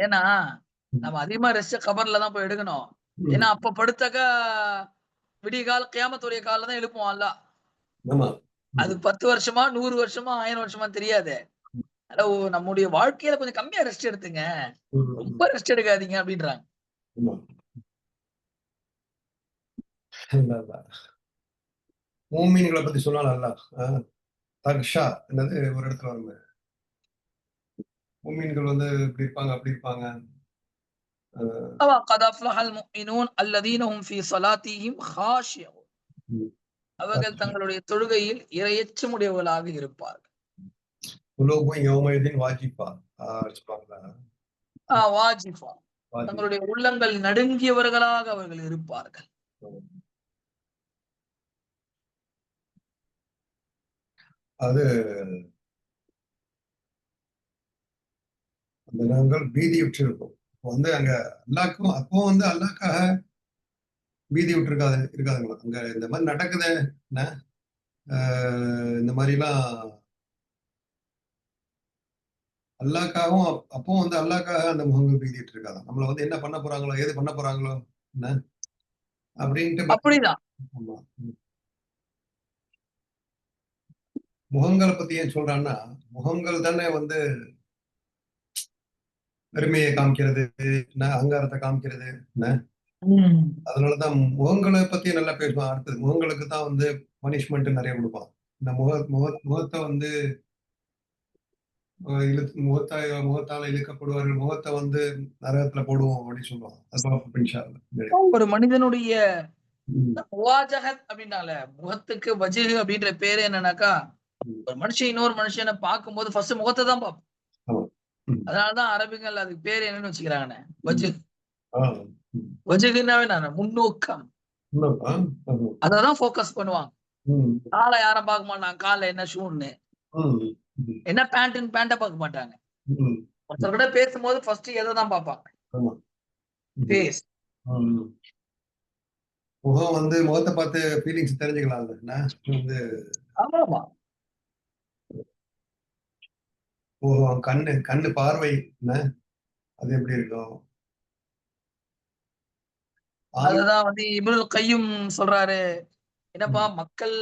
ஏன்னா நம்ம அதிகமா ரெஸ்ட் கபர்ல தான் போய் எடுக்கணும். ஏன்னா அப்ப படுத்தாக்கா விடிய கால கியாமத்துடைய கால தான் எழுப்புவோம் அல்லாஹ். அது 10 வருஷமா 100 வருஷமா 1000 வருஷமா தெரியாது. நம்முடைய வாழ்க்கையில கொஞ்சம் கம்மியா ரெஸ்ட் எடுத்துங்க, ரொம்ப ரெஸ்ட் எடுக்காதீங்க அப்படின்றாங்க. மூமின்களை பத்தி சொன்னாலும் அல்லாஹ் தக்ஷா என்னது ஒரு இடத்துல வருங்க, மூமின்கள் வந்து இப்படி இருப்பாங்க அப்படி இருப்பாங்க. قد أفلح المؤمنون الذين هم في صلاتهم خاشعون. ம். அவர்கள் தங்களுடைய தொழுகையில் இரையச்சமுடையவர்களாக இருப்பார்கள். குலூபுன் யௌமைதின் வாஜிஃபா. சொல்லுவாங்களா? வாஜிஃபா. வாஜிஃபா. தங்களுடைய உள்ளங்கள் நடுங்கியவர்களாக அவர்கள் இருப்பார்கள். அது அந்த நாங்கள் பீதியுற்று இருக்கும். வந்து அங்க அல்லாஹ்க்கும் அப்போ வந்து அல்லாஹ்க்காக பீதி இருக்காதுங்களா? அங்க இந்த மாதிரி நடக்குது என்ன இந்த மாதிரிலாம் அல்லாஹ்க்காகவும் அப்பவும் வந்து அல்லாஹ்க்காக அந்த முகங்கள் பீதிட்டு இருக்காது. நம்மள வந்து என்ன பண்ண போறாங்களோ, ஏது பண்ண போறாங்களோ என்ன அப்படின்ட்டு அப்படிதான். ஆமா. முகங்களை பத்தி ஏன் சொல்றான்னா, முகங்கள் தானே வந்து பெருமையை காமிக்கிறது, என்ன அகங்காரத்தை காமிக்கிறது, என்ன அதனாலதான் முகங்களை பத்தி நல்லா பேசுவான். அடுத்தது முகங்களுக்கு தான் வந்து பனிஷ்மெண்ட் நிறைய கொடுப்பான். இந்த முகத்தை வந்து முகத்தால இழுக்கப்படுவார்கள், முகத்தை வந்து நரகத்துல போடுவோம் அப்படின்னு சொல்லுவான். அது பார்ப்போம் இன்ஷா அல்லாஹ். ஒரு மனிதனுடைய முவாஜஹத் அப்படின்னால முகத்துக்கு வஜ்ஹ் அப்படின்ற பேரு என்னன்னாக்கா, ஒரு மனுஷன் இன்னொரு மனுஷனை பார்க்கும்போது ஃபர்ஸ்ட் முகத்தை தான் பார்ப்போம். அதனாலதான் அரபிகள் அதுக்கு பேர் என்னன்னு வச்சுக்கிறாங்கண்ணே, வஜ்ஹ். வஜ்ஹ்னாவே நான் முன்னோக்கம். அததான் ஃபோக்கஸ் பண்ணுவாங்க. காலை யாரும் பார்க்க மாட்டாங்க, காலைல என்ன ஷூன்னு, என்ன பேண்ட்னு பேண்ட பார்க்க மாட்டாங்க. ஒருத்தர் கூட பேசும்போது ஃபர்ஸ்ட் எதை தான் பார்ப்பாங்க, பேஸ். முகம் வந்து முகத்தை பார்த்து ஃபீலிங்ஸ் தெரிஞ்சுக்கலாம். வந்து ஆமாமா, முகம் கண்ணு பார்வை என்ன அது எப்படி இருக்கும். அதுதான் வந்து இப்னுல் கையும் சொல்றாரு, என்னப்பா மக்கள்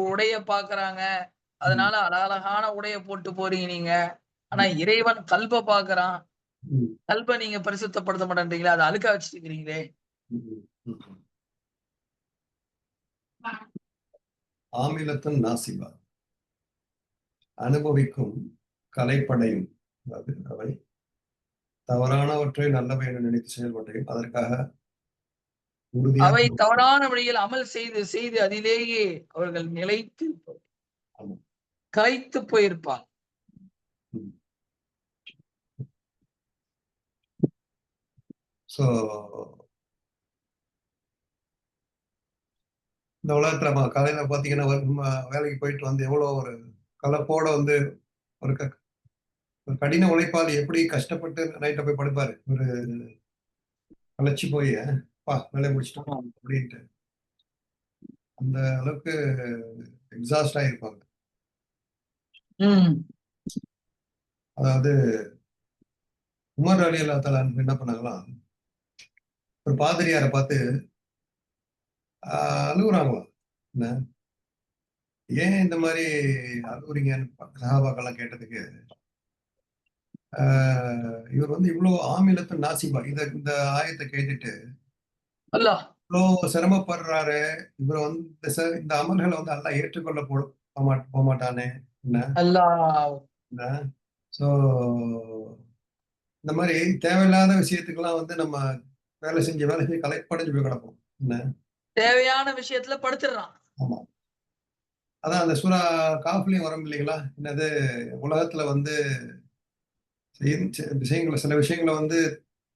உடைய பாக்குறாங்க, அதனால அழகழகான உடைய போட்டு போறீங்க நீங்க. ஆனா இறைவன் கல்ப பாக்குறான், கல்ப நீங்க பரிசுத்தப்படுத்த மாட்டேன்றீங்களா, அதை அழுக்கா வச்சிருக்கிறீங்களே. ஆமிலத்துன் நாசிபா, அனுபவிக்கும் கலைப்படையும், அவை தவறானவற்றை நல்லவை என நினைத்து செயல்பட்டையும் அதற்காக அவை தவறான வழியில் அமல் செய்து செய்து அதிலேயே அவர்கள் நிலைத்து கலைத்து போயிருப்பாங்க. இந்த உலகத்துல காலையில பாத்தீங்கன்னா வேலைக்கு போயிட்டு வந்து எவ்வளவு ஒரு கலப்போட வந்து ஒரு கடின உழைப்பாளி எப்படி கஷ்டப்பட்டு நைட்டை போய் படுப்பாரு, ஒரு களைச்சு போய் வேலையை முடிச்சிட்டோம் அப்படின்ட்டு அந்த அளவுக்கு எக்ஸாஸ்ட் ஆயிருப்பாங்க. அதாவது உமர் ரலியல்லாஹு தஆலா என்ன பண்ணாங்களாம், ஒரு பாதிரியாரை பார்த்து அழுகுறாங்களாம். என்ன ஏன் இந்த மாதிரி அழுகுறீங்கன்னு சஹாபாக்கெல்லாம் கேட்டதுக்கு, இவர் வந்து இவ்வளவு ஆமிலத்து நாசிபா இந்த ஆயத்தை கேட்டுட்டு இவ்வளவு சிரமப்படுறாரு, இவர் வந்து இந்த அமல்களை வந்து அல்லாஹ் ஏற்றுக்கொள்ள போக மாட்டானே என்ன. சோ இந்த மாதிரி தேவையில்லாத விஷயத்துக்கெல்லாம் வந்து நம்ம வேலை செஞ்சு கலைப்படைஞ்சு போய் கிடப்போம். என்ன தேவையான விஷயத்துல படுத்துறான். ஆமா, அதான் அந்த சூரா காஃப்லயும் வரும் இல்லைங்களா, என்னது உலகத்துல வந்து விஷயங்களை சில விஷயங்களை வந்து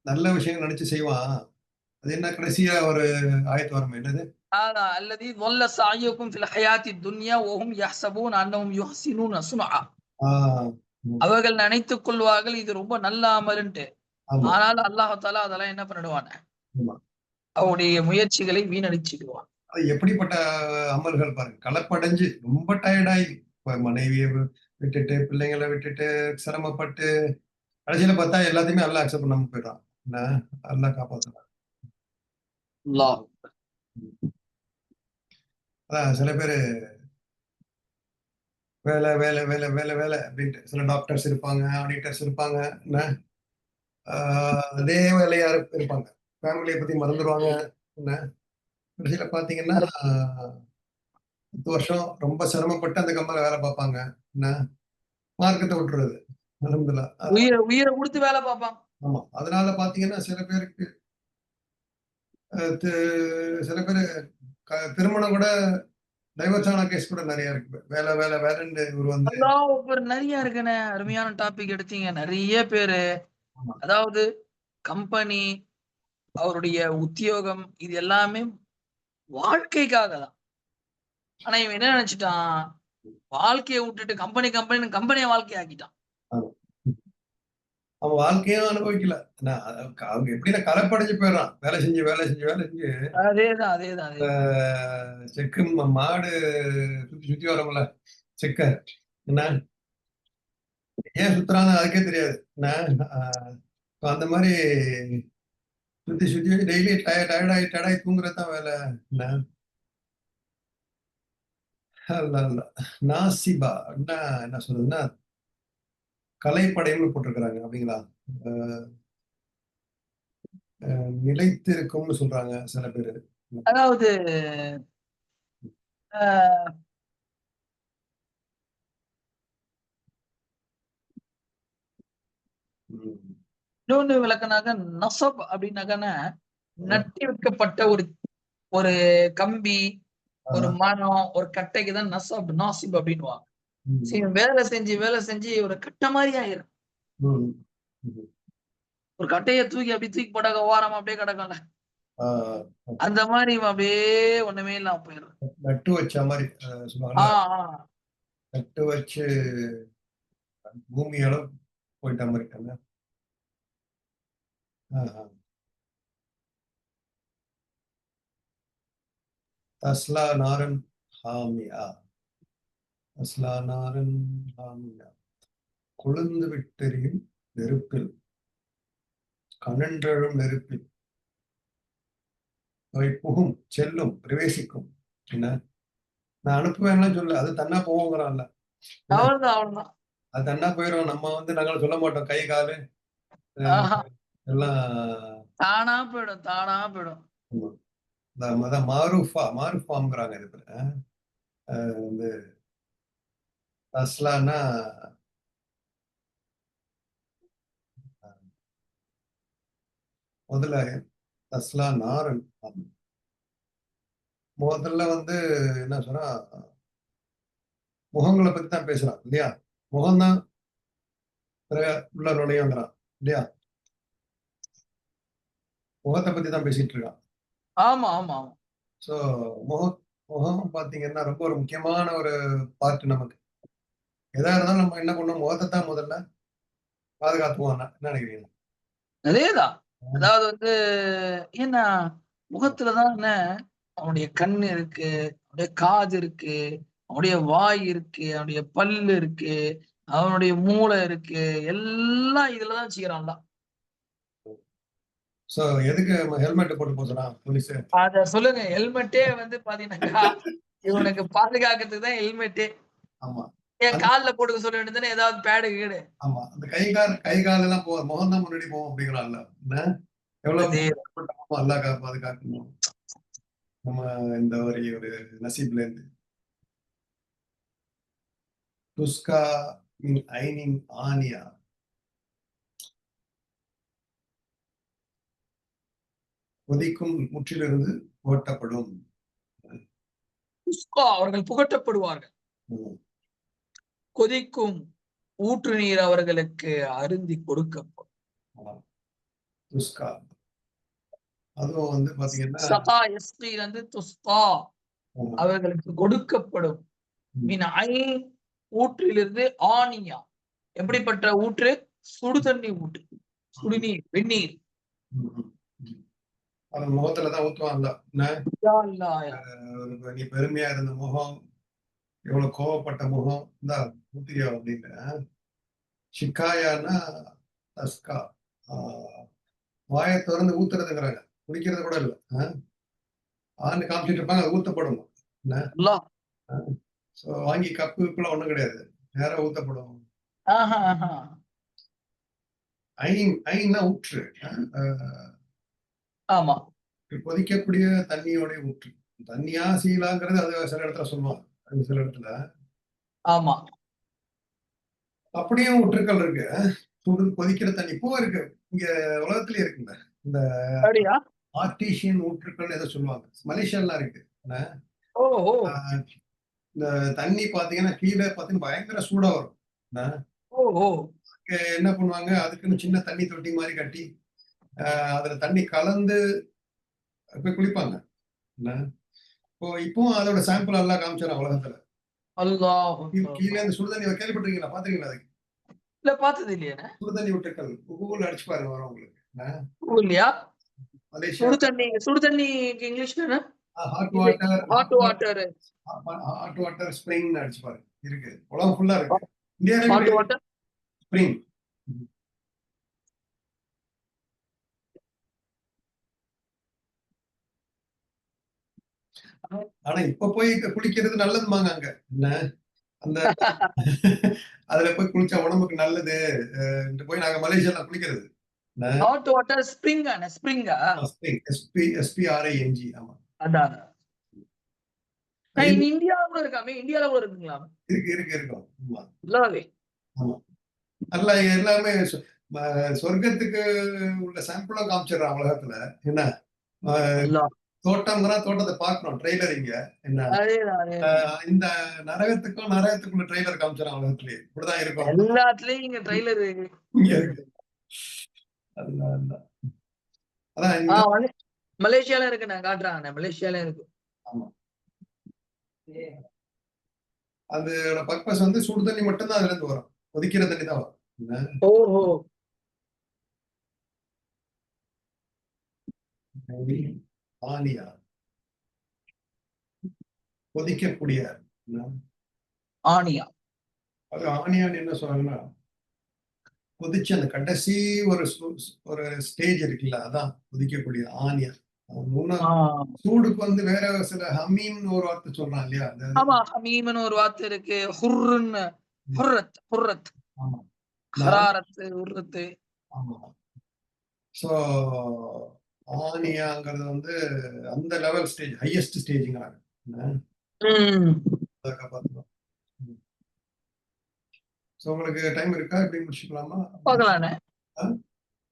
நல்ல விஷயங்கள் நினைச்சு செய்வான், அது என்ன கடைசியா ஒரு ஆயத்து வரும், என்னது அல்லதி ضل سعيكم في الحياة الدنيا وهم يحسبون أنهم يحسنون صنعا. அவர்கள் நினைத்துக் கொள்வார்கள் இது ரொம்ப நல்ல அமல்ன்ட்டு, ஆனால் அல்லாஹ் தஆலா அதெல்லாம் என்ன பண்ணிடுவான், அவருடைய முயற்சிகளை வீணடிச்சிடுவான். எப்படிப்பட்ட அமல்கள் பாருங்க, கலப்படைஞ்சு ரொம்ப டயர்டாயி மனைவியை விட்டுட்டு பிள்ளைங்களை விட்டுட்டு சிரமப்பட்டு கடைசியில பார்த்தா எல்லாத்தையுமே அல்லாஹ் அக்செப்ட் பண்ணாம போயிடுறான். அல்லாஹ் காப்பாத்துறான். அதான் சில பேரு வேலை வேலை வேலை வேலை வேலை அப்படின்ட்டு சில டாக்டர்ஸ் இருப்பாங்க, ஆடிட்டர்ஸ் இருப்பாங்க, என்ன அதே வேலையா இருப்பாங்க, ஃபேமிலியை பத்தி மறந்துடுவாங்க. என்ன கடைசியில பாத்தீங்கன்னா 10 வருஷம் ரொம்ப சிரமப்பட்டு அந்த கம்பெனில வேலை பார்ப்பாங்க, என்ன மார்க்கத்தை விட்டுறது. உயிரை கொடுத்து வேலை பார்ப்பான். ஆமா. அதனால பாத்தீங்கன்னா சில பேருக்கு சில பேரு திருமணம் கூட டைவர்ஸ் ஆன கேஸ் கூட நிறைய இருக்கு. வேலை வேலை வேலைன்னு இவர் வந்து அல்லாஹ் அக்பர் நெறைய இருக்குண்ணே. அருமையான டாபிக் எடுத்தீங்க. நெறைய பேரு ஆமா. அதாவது கம்பெனி, அவருடைய உத்தியோகம் இது எல்லாமே வாழ்க்கைக்காக தான். ஆனா இவன் என்ன நெனச்சுட்டான், வாழ்க்கைய வுட்டுட்டு கம்பெனின்னு கம்பெனிய வாழ்க்கை ஆக்கிட்டான். ஆமா. அவன் வாழ்க்கையும் அனுபவிக்கல. நான் அவங்க எப்படின்னா கலப்படைஞ்சு போயிடுறான். வேலை செஞ்சு வேலை செஞ்சு வேலை செஞ்சு அதேதான், அதேதான், இந்த அதேதான். செக்கு மாடு சுத்தி சுத்தி வரும்ல செக்க என்ன ஏன் சுத்துறாங்க அதுக்கே தெரியாது. என்ன அந்த மாதிரி சுத்தி சுத்தி டெய்லி டயர்டாயி தூங்குறது தான் வேலை. என்ன அல்ல அல்ல நாசிபா என்ன என்ன சொல்றதுன்னா கலைப்படைன்னு போட்டிருக்கிறாங்க அப்படிங்களா? நிலைத்து இருக்கும்னு சொல்றாங்க சில பேரு. அதாவது அ ம். இன்னொன்னு விளக்குனாக்க நசப் அப்டின்னாக்கான நட்டி வைக்கப்பட்ட ஒரு ஒரு கம்பி, ஒரு ஆஹ், மரம், ஒரு கட்டைக்கு தான் நாசிப் அப்டின்னுவாங்க. ம், சரி வேலை செஞ்சு ஒரு கட்ட மாரி ஆயிரும். ம், ம். ஒரு கட்டைய அப்டியே தூக்கி போட்டாக்க ஓரமா அப்டியே கிடக்கும்ல. ஆஹ், அந்த மாரி இவன் அப்டியே ஒண்ணுமே இல்லாம போயிடுறான். நட்டு வச்ச மாதிரி ஆ, சொல்லுவாங்கல்ல ஆ. நட்டு வச்சு பூமி அளவு போயிட்ட மாதிரி தானே. ஆஹ். தஸ்லா நாரன் ஹாமியா தஸ்லா நாரன் ஹாமியா கொழுந்து விட்டெறியும் நெருப்பில் கனன்றழும் நெருப்பில் அவை புகும் செல்லும் பிரவேசிக்கும். என்ன நான் அனுப்புவேன்லாம் சொல்ல அது தன்னா போவோங்கிறான்ல. என்ன அவ்வளவுதான், அவ்வளவுதான். அது தன்னா போயிடும். நம்ம வந்து நாங்களும் சொல்ல மாட்டோம். கை காலு ஆஹா. எல்லாம் தானா போயிடும், தானா போயிடும். ஆமா. அதான் மாரூஃபாம்ங்கிறாங்க இது பேரு. வந்து டஸ்லான்னா முதல்ல டஸ்லா நாரன். முதல்ல வந்து என்ன சொன்னா முகங்களை பத்தி தான் பேசுறான் இல்லையா? முகம்தான் உள்ள நுழையுங்கிறான் இல்லையா? முகத்தை பத்தி தான் பேசிட்டு இருக்கான். ஆமா, ஆமா, ஆமா. ஸோ முகம் முகம் பாத்தீங்கன்னா ரொம்ப ஒரு முக்கியமான ஒரு பார்ட் நமக்கு. எதா இருந்தாலும் நம்ம என்ன பண்ணோம் முகத்தை தான் முதல்ல பாதுகாத்துவோம். என்ன நினைக்கிறீங்க? அதேதான். அதாவது வந்து ஏன்னா, முகத்துல தான அவனுடைய கண் இருக்கு, அவனுடைய காது இருக்கு, அவனுடைய வாய் இருக்கு, அவனுடைய பல்லு இருக்கு, அவனுடைய மூளை இருக்கு. எல்லாம் இதுல தான் செய்றான்லாம். ஸோ எதுக்கு ஹெல்மெட் போட்டு போக சொன்னான் போலீஸ்? அத சொல்லுங்க. ஹெல்மெட்டே வந்து பாத்தீங்கன்னாக்கா, இவனுக்கு பாதுகாக்கிறதுக்கு தான் ஹெல்மெட்டே. ஆமா. ஏன் அந்த கால்ல போட்டுக்க சொல்ல வேண்டியது தானே ஏதாவது பேடு கீடு. ஆமா. அந்த கை கால் எல்லாம் முகம் தான் முன்னாடி போகும் அப்படிங்கிறான்ல. என்ன? எவ்வளவு அதே அல்லாஹ் பாதுகாக்கணும். நம்ம இந்த ஒரு நசீப்ல இருந்து. துஸ்கா மின் ஐனின் ஆனியா. கொதிக்கும் முற்றிலிருந்து ஓட்டப்படும். அவர்கள் புகட்டப்படுவார்கள். ம். கொதிக்கும் ஊற்று நீர் அவர்களுக்கு அருந்தி கொடுக்கப்படும். ஆமா. துஸ்கா. அதுவும் வந்து பாத்தீங்கன்னா சகா எஸ்ரீ வந்து துஸ்கா ஆமா. அவர்களுக்கு கொடுக்கப்படும். ம், மின் ஐன் ஊற்றிலிருந்து ஆனியா. எப்படிப்பட்ட ஊற்று? சுடு தண்ணி ஊற்று. ம், சுடுநீர், வெந்நீர். ம், ம், ம். அவன் முகத்துல தான் ஊத்துவான்ல. என்ன? யா அல்லாஹ் யா. நீ பெருமையா இருந்த முகம், எவ்வளவு கோவப்பட்ட முகம், இந்தா ஊத்தியோ அப்படின்னு. ஷிக்காயான்னா தஸ்கா. வாயை திறந்து ஊத்துறதுங்கிறாங்க. குடிக்கிறது கூட இல்லை. ஆண்டு காமிச்சிட்டு இருப்பாங்க, அது ஊத்தப்படும். என்ன? அல்லாஹ். ஸோ வாங்கி கப்பு கிப்புலாம் ஒண்ணும் கிடையாது. நேரா ஊத்தப்படும். ஆஹா, ஆஹா. ஐன்னா ஊற்று. அஹ் ஆமா, கொதிக்கக்கூடிய தண்ணியோட ஊற்று. தண்ணியா சீலாங்கிறது அது சில இடத்துல சொல்லுவாங்க. அது சில இடத்துல ஆமா. அப்படியும் ஊற்றுக்கள் இருக்கு. சுடு கொதிக்கிற தண்ணி இப்போ இருக்கு. இங்க உலகத்திலேயே இருக்குங்க. இந்த அப்படியா? ஆர்டீசியன் ஊற்றுக்கள் ஏதோ சொல்லுவாங்க. மலேசியாலாம் இருக்கு. ஆனா, ஓஹோ! ஆ இந்த தண்ணி பார்த்தீங்கன்னா, கீழ பார்த்தீங்கன்னா பயங்கர சூடா வரும். ஆ ஓஹோ! என்ன பண்ணுவாங்க, அதுக்குன்னு சின்ன தண்ணி தொட்டி மாரி கட்டி, அதுல தண்ணி கலந்து போய் குளிப்பாங்க. என்ன, இப்பவும் அதோட சாம்பிள் எல்லாம் காமிச்சாராம் உலகத்துல. அல்லாஹ் கீழ அக்பர். இந்த சுடுதண்ணி கேள்விப்பட்டிருக்கீங்களா? பார்த்திருக்கீங்களா அது? இல்ல பார்த்தது இல்லையேண்ணே. சுடுதண்ணி ஊற்றுக்கள். கூகுள்ல அடிச்சு பாருங்க வரும் உங்களுக்கு. இல்லையா? மலேசியா சுடு தண்ணிக்கு இங்கிலீஷ்ல என்ன? ஹாட் இது water hot water. Hot water ஸ்ப்ரிங்னு அடிச்சு பாருங்க. இருக்கு. உலகம் ஃபுல்லா இருக்கு. இந்தியாலயும் ஹாட் வாட்டர். ஸ்ப்ரிங். ஆனா இப்ப போய் குளிக்கிறது நல்லதுமாங்க அங்க. என்ன அந்த அதுல போய் குளிச்சா உடம்புக்கு நல்லது. போய் நாங்க மலேசியால குளிக்கிறது. என்ன ஹாட் வாட்டர் ஸ்ப்ரிங்காண்ணே, ஸ்ப்ரிங்கா? ஸ்ப்ரிங் SPRING ஆமா. அதான். இது இந்தியால கூட இருக்காமே. இந்தியால கூட இருக்குங்களா? இருக்கும். ஆமா. நல்லாவே. ஆமா. நல்லா எல்லாமே சொர்க்கத்துக்கு உள்ள சாம்பிளும் காமிச்சிடுறான் உலகத்துல. என்ன அ அல்லாஹ். தோட்டம்ங்கிறா தோட்டத்த பார்க்கிறோம். ட்ரெய்லர் இங்க. என்ன அதேதான், அதேதான். இந்த நரகத்துக்குள்ள ட்ரெய்லர் காமிச்சிடுறான் உலகத்திலேயே. இப்படிதான் இருக்கும். எல்லாத்துலயும் இங்க ட்ரெய்லர் இங்க இருக்கு. அதுதான் அதுதான். அதான் ஆ இந்த மலே மலேசியால இருக்குண்ணே, காட்டுறாங்கண்ணே. மலேசியால இருக்கு. ஆமா. அதோட பர்ப்பஸ் வந்து சுடு தண்ணி மட்டும் தான் அதுல இருந்து வரும். கொதிக்கிற தண்ணி தான் வரும். என்ன ஓஹோ! ஆனியா கொதிக்கக்கூடிய என்ன? ஆனியா. அது ஆனியான்னு என்ன சொல்றாங்கன்னா, கொதிச்சு அந்த கடைசி ஒரு ஒரு ஸ்டேஜ் இருக்குல்ல, அதான் கொதிக்கக்கூடிய ஆனியா. முன்ன ஆ. சூடுக்கு வந்து வேற சில ஹமீம்னு ஒரு வார்த்தை சொல்றான் இல்லையா? அதாவது ஆமா. ஹமீம்ன்னு ஒரு வார்த்தை இருக்கு. ஹுர்ருன்னு. ஹுர்ரத், ஹுர்ரத். ஆமா. நான் ஹராரத்து, ஹுர்ரத்து. ஆமா. ஸோ ஆனியாங்கிறது வந்து அந்த லெவல் ஸ்டேஜ், ஹையஸ்ட் ஸ்டேஜ்ங்கிறாங்க. ம். அத காப்பாத்தணும். ஸோ உங்களுக்கு டைம் இருக்கா? இப்படி முடிச்சுக்கலாமா? பாக்கலாண்ணே. ஆ?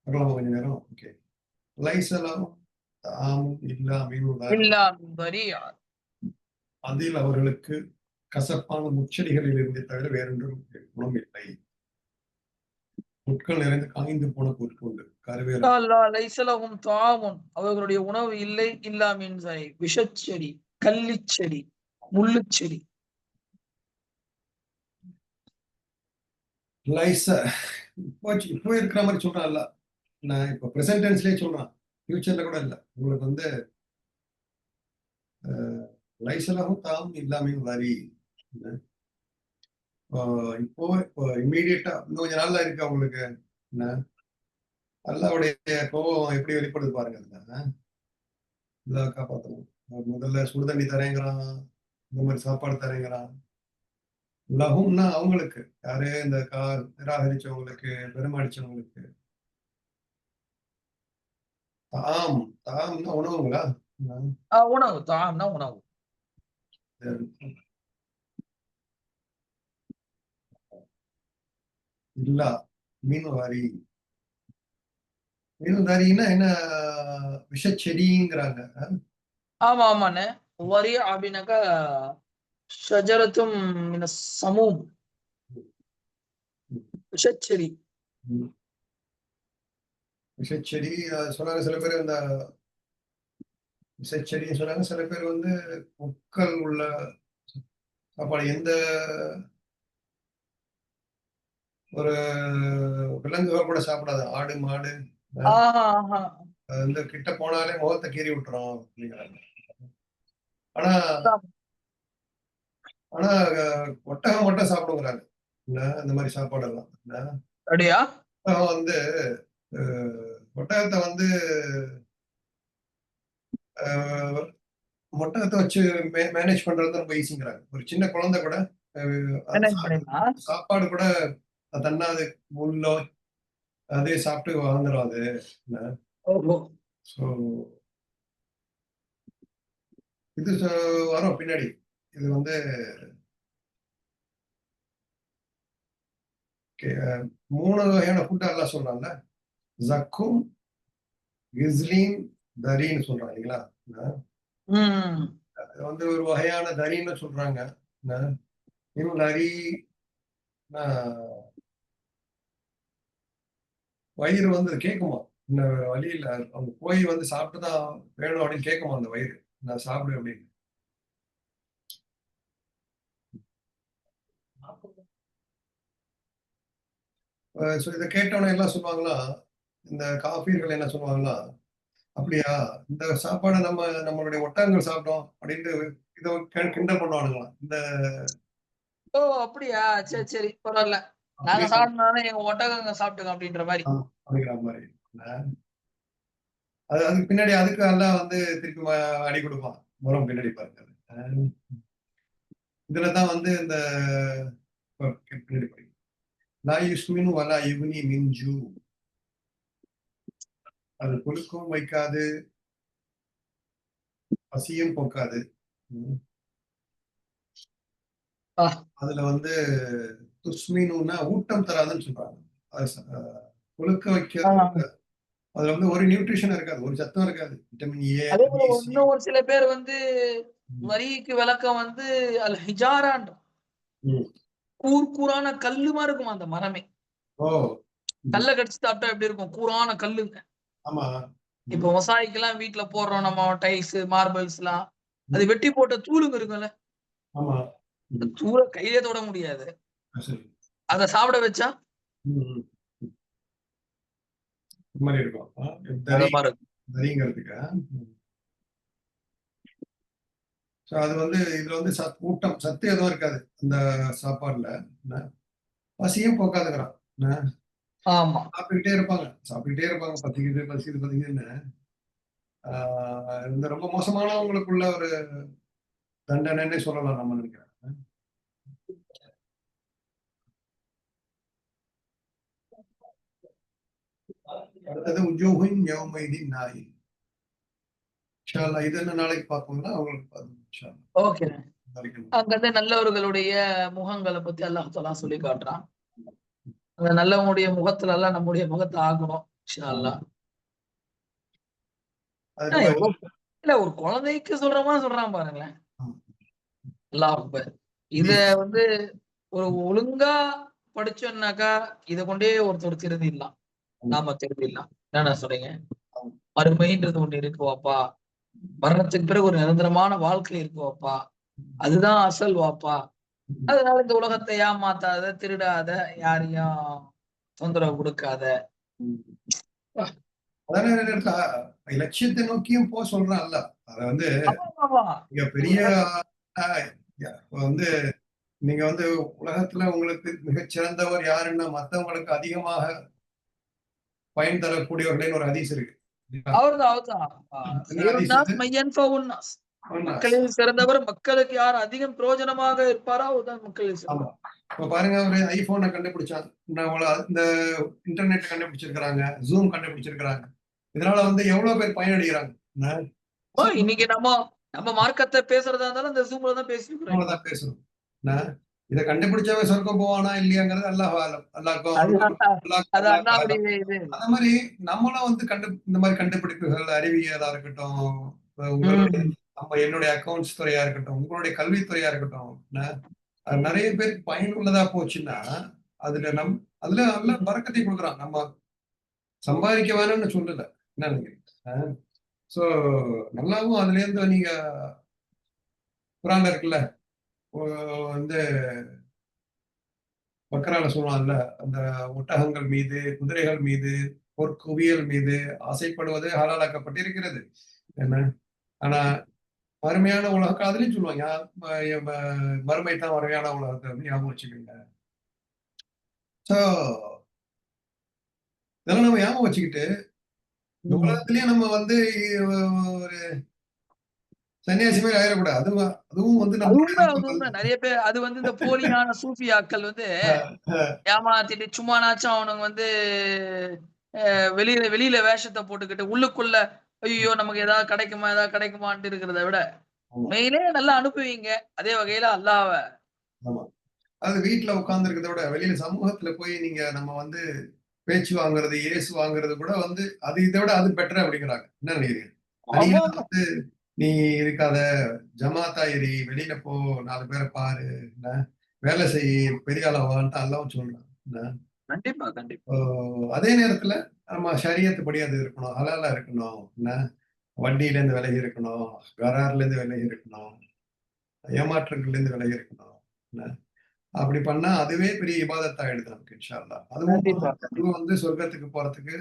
பார்க்கலாமா கொஞ்ச நேரம்? ஓகே. லைஸலாம் தாமும் இல்லாமையும் இல்லா மின் பரியாத். அதில் அவர்களுக்கு கசப்பான முச்செடிகளில் இருந்தே தவிர வேறொன்றும் குணம் இல்லை. முட்கள் நிறைந்து காய்ந்து போன புற்கொண்டு கருவேல அல்லா லைஸ லஹும் தாமுன். அவர்களுடைய உணவு இல்லை. இல்லா மின் சரி. விஷச்செடி, கள்ளிச்செடி, முள்ளுச்செடி. லைஸ இப்போ இருக்கிற மாதிரி சொல்றான்ல. நான் இப்போ பிரசன்ட் டென்ஸ்லயே சொல்றான். ஃபியூச்சர்ல கூட இல்ல. உங்களுக்கு வந்து லைசலகும் தாம் இல்லாமையும் வரி. இப்போ இம்மீடியட்டா இன்னும் கொஞ்ச நாள்ல இருக்கு அவங்களுக்கு. என்ன அல்லாவுடைய கோபம் எப்படி வெளிப்படுது பாருங்க. அதுல இதை காப்பாற்றணும். முதல்ல சுடுதண்ணி தரேங்கிறான், இந்த மாதிரி சாப்பாடு தரேங்கிறான். லகும்னா அவங்களுக்கு யாரு இந்த நிராகரிச்சவங்களுக்கு, பெருமாடிச்சவங்களுக்கு. தாம் தாம்னா உணவுங்களா? உணவு. தாம்னா உணவு. இல்ல மீன்வாரி. மீன்வாரின்னா என்ன? விஷச்செடிங்கிறாங்க. ஆமா, ஆமாண்ணே. வரி அப்படின்னாக்கா ஷஜரத்தும் மின சமூம். விஷச்செடி. விஷச்செடி சொன்னாங்க சில பேர். இந்த விஷச்செடின்னு சொன்னாங்க சில பேர் வந்து முட்கள் உள்ள சாப்பாடு. எந்த ஒரு விலங்குகள் கூட சாப்பிடாது. ஆடு மாடு ஆஹா, ஆஹா. இந்த கிட்ட போனாலே முகத்தை கீறி விட்டுரும் அப்படிங்கிறாங்க. ஆனா அதான். ஆனா ஒட்டகம் மட்டும் சாப்பிடுங்கிறாங்க. இந்த மாதிரி சாப்பாடு எல்லாம். அப்படியா? ஒட்டகம் வந்து ஒட்டகத்தை வந்து ஒட்டகத்தை வச்சு மேனேஜ் பண்றது ரொம்ப ஈஸிங்கிறாங்க. ஒரு சின்ன குழந்தை கூட மேனேஜ் பண்ணிடலாம். சாப்பாடு கூட தன்னா அது முள்ளோ அதே சாப்பிட்டு வளர்ந்துரும் அது. ஓஹோ! ஸோ இது வரும் பின்னாடி. இது வந்து 3 வகையான ஃபுட் எல்லாம் சொல்றாங்கல்ல. ஜக்கும், கிஸ்லீன், தரின்னு சொல்றாங்க இல்லைங்களா? அது வந்து ஒரு வகையான தரின்னு சொல்றாங்க. இன்னும் நரி வயிறு வந்து கேட்குமா? இந்த வழி இல்ல. அவங்க போய் வந்து சாப்பிட்டு தான் வேணும் அப்படின்னு கேட்குமா அந்த வயிறு. நான் சாப்பிடு அப்படின்னு. ஸோ இத கேட்டவுடனே எல்லாம் சொல்லுவாங்களா, இந்த காஃபியர்கள் என்ன சொல்லுவாங்களா, "அப்படியா? இந்த சாப்பாட நம்மளுடைய ஒட்டகங்கள் சாப்பிட்டோம்" அப்படின்ட்டு இத கிண்டல் பண்ணுவானுங்களாம். ஓ! அப்படியா? சரி, சரி. பரவால்ல. நாங்க அப்படியே சாப்பிட்டனால எங்க ஒட்டகங்க சாப்பிட்டுங்க அப்படின்ற மாரி. அப்படிங்கிற மாரி. அதுக்கு பின்னாடி அதுக்கு எல்லாம் வந்து திருப்பி அடி குடுப்பான். முறம் பின்னாடி பாருங்க. அ இதுல தான் வந்து இந்த பின்னாடி படிக்கும். "லா யுஸ்மினு வலா யுக்னி மின் ஜூ" அது குளுக்கவும் வைக்காது, பசியும் போக்காது. ம். ஆ. அதுல வந்து துஸ்மினுன்னா ஊட்டம் தராதுன்னு சொல்றாங்க. அது கொழுக்க வைக்கிறது. ஆ. அதுல வந்து ஒரு நியூட்ரிஷன் இருக்காது. ஒரு சத்தும் இருக்காது. விட்டமின் ஏ, அதே போல பி, சி. இன்னும் ஒரு சில பேர் வந்து ம். வரிக்கு விளக்கம் வந்து அல் ஹிஜாரான்ற ம். கூரான கல்லு மாரி இருக்குமா அந்த மரமே. ஓ! ம். கல்ல கடிச்சு சாப்பிட்டா எப்படி இருக்கும்? கூரான கல்லுங்க. ஆமா. இப்போ ம். விவசாயிக்கெல்லாம் வீட்ல போடுறோம் நம்ம டைல்ஸ், மார்பிள்ஸ்லாம். ம். அது வெட்டி போட்ட தூளுங்க இருக்குல்ல. ஆமா. அந்த ம். தூள கையிலே தொட முடியாது. சரி. அத சாப்பிட வச்சா ம். ம். இது மாரி இருக்கும். அது மாரி இருக்கும். தரிங்கிறதுக்கு. ம். ஸோ அது வந்து இதுல வந்து ஊட்டம், சத்து எதுவும் இருக்காது. அந்த சாப்பாடுல. என்ன பசியும் போக்காதுங்கிறான். என்ன ஆமா. சாப்பிட்டுக்கிட்டே இருப்பாங்க. பசிக்குது, பசிக்குது, பசிக்குதுன்னு. இந்த ரொம்ப மோசமானவங்களுக்குள்ள ஒரு தண்டனைன்னே சொல்லலாம் நம்ம நினைக்கிறேன். அடுத்தது உஜூஹின் யௌமைதின் நாயின். இன்ஷா அல்லாஹ் இது என்ன நாளைக்கு பார்ப்போம்னா, அவங்களுக்கு பார்ப்போம் இன்ஷா அல்லாஹ். ஓகே. வரைக்கும். அங்கருந்து நல்லவர்களுடைய முகங்கள பத்தி அல்லாஹ் தஆலா சொல்லி காட்டுறான். அந்த நல்லவங்களுடைய முகத்துல எல்லாம் நம்முடைய முகத்த ஆக்கணும். இன்ஷா ஆமா. அல்லாஹ். அது நம்ம எவ்ளோ இல்ல ஒரு குழந்தைக்கு சொல்ற மாரி சொல்றான் பாருங்களேன். ஆமா. அல்லாஹ் அக்பர். இத ஹதீஸ். வந்து ஒரு ஒழுங்கா படிச்சோம்னாக்கா, இத கொண்டே ஒருத்தர் திருந்திடலாம். ஆமா. நாம திருந்திடலாம். என்னண்ணா சொல்றீங்க? ஆமா. மறுமைன்றது ஒண்ணு இருக்கு வாப்பா. மரணத்துக்கு பிறகு ஒரு நிரந்தரமான வாழ்க்கை இருக்கு வாப்பா. அதுதான் அசல் வாப்பா. ம். அதனால இந்த உலகத்த ஏமாத்தாத, திருடாத, யாரையும் தொந்தரவு குடுக்காத. ம். அப்பா! அதே நேரத்துல இலட்சியத்தை நோக்கியும் சொல்றான் அல்லாஹ். அத வந்து ஆமாமாமா. நீங்க பெரிய ஆ இப்ப வந்து நீங்க வந்து உலகத்துல உங்களுக்கு மிகச்சிறந்தவர் யாருன்னா மத்தவங்களுக்கு அதிகமாக பயன் தரக்கூடியவர்களேன்னு ஒரு ஹதீஸ் இருக்கு. சரிங்களா? அவர்தான், அவர்தான். என்ன "சையுன் ஹதீஸ் நாஸ் அது? மை யன்ஃபஉன் நாஸ்." அன்னாஸ். மக்களில் சிறந்தவர் மக்களுக்கு யார் அதிகம் பிரயோஜனமாக இருப்பாரோ அவர்தான் மக்களில் ஆமா. சிறந்தவர். இப்ப பாருங்க ஒரு ஐபோன கண்டுபிடிச்சாங்க. இந்த இன்டர்நெட் கண்டுபிடிச்சிருக்கிறாங்க. Zoom கண்டுபிடிச்சிருக்கிறாங்க. இதனால வந்து எவ்வளவு பேர் பயனடைகிறாங்க. என்ன? ஓ! சோ இன்னைக்கு நம்ம நம்ம மார்க்கத்த பேசுறதா இருந்தாலும் இந்த Zoomல தான் பேசிக்கிறோம் இப்போ. அவ்வளவுதான் பேசணும். என்ன? இத கண்டுபிடிச்சவன் சொர்க்கம் போவானா இல்லையாங்கிறது அல்லாஹ் ஆலம். அல்லாஹ்க்கும் அதுதான் அது அல்லாஹ்க்கு ஆலம். அண்ணாவுடைய இது. அந்த மாரி நம்மளும் வந்து இந்த மாரி கண்டுபிடிப்புகள் அறிவியலா இருக்கட்டும், உங்களுடைய ம். என்னுடைய அக்கவுண்ட்ஸ் துறையா இருக்கட்டும், உங்களுடைய கல்வித்துறையா இருக்கட்டும், என்ன? அது நெறைய பேருக்கு பயனுள்ளதா போச்சுன்னா, அதுல அதுல நல்ல பரக்கத்தை குடுக்குறான். நம்ம சம்பாதிக்க வேணும்னு சொல்லல. என்ன நினைக்கிறீங்க? சோ நல்லாவும் அதுலேருந்து நீங்க குரான்ல இருக்குல்ல, ஒ வந்து பக்கரால சொல்லுவான்ல, அந்த ஒட்டகங்கள் மீது, குதிரைகள் மீது, பொற்குவியல் மீது ஆசைப்படுவது ஹலாலாக்கப்பட்டிருக்கிறது. என்ன? ஆனா மறுமையான உலகம் அதுலயும் சொல்லுவாங்க. மறுமை தான் மறுமையான உலகத்த வந்து ஞாபகம் வச்சுக்கங்க. சோ இதெல்லாம் நம்ம ஞாபகம் வச்சுக்கிட்டு, இந்த ம். உலகத்திலேயே நம்ம வந்து ஒரு சன்னியாசி மாரி ஆயிறக்கூடாது. அதுவும் வந்து அது நம்மளுடைய உண்ம, அது நோக்கம் உண்ம. அல்ல. நெறைய பேர் அது வந்து இந்த போலியான சூஃபியாக்கள் வந்து அ, அ, ஏமாத்திட்டு சும்மானாச்சும் அவனுங்க வந்து வெளியில வெளியில வேஷத்த போட்டுக்கிட்டு, உள்ளுக்குள்ள ஐய்யயோ! நமக்கு ஏதாவது கிடைக்குமா? ஏதாவது கிடைக்குமான்ட்டு இருக்கிறத விட, ஆமா, உண்மையிலே நல்லா அனுப்புவீங்க. அதே வகையில அல்லாஹ்வ ஆமா. அது வீட்ல உட்கார்ந்து இருக்கிறத விட, வெளியில சமூகத்துல போய் நம்ம வந்து பேச்சு வாங்குறது, ஏசு வாங்குறது கூட வந்து அது இதை விட அது பெட்டர் அப்படிங்கிறாங்க. என்ன நினைக்கிறீங்க? ஆமா தனியா வந்து நீ இருக்காத, ஜமாத்தா இரு, வெளியில போ, 4 பேரை பாரு, என்ன வேலை செய், பெரிய ஆளவான்ட்டு அல்லாவும் சொல்றான். என்ன கண்டிப்பா கண்டிப்பா அதே நேரத்துல நம்ம ஷரியத்துப்படி அது இருக்கணும், ஹலாலா இருக்கணும், என்ன வட்டியில இருந்து விலகி இருக்கணும், கரார்ல இருந்து விலகி இருக்கணும், ஏமாற்றங்கள்ல இருந்து விலகி இருக்கணும். என்ன அப்படி பண்ணா அதுவே பெரிய இபாதத் ஆயிடுது நமக்கு இன்ஷா அல்லாஹ். கண்டிப்பா அதுவும் வந்து சொர்க்கத்துக்கு போறதுக்கு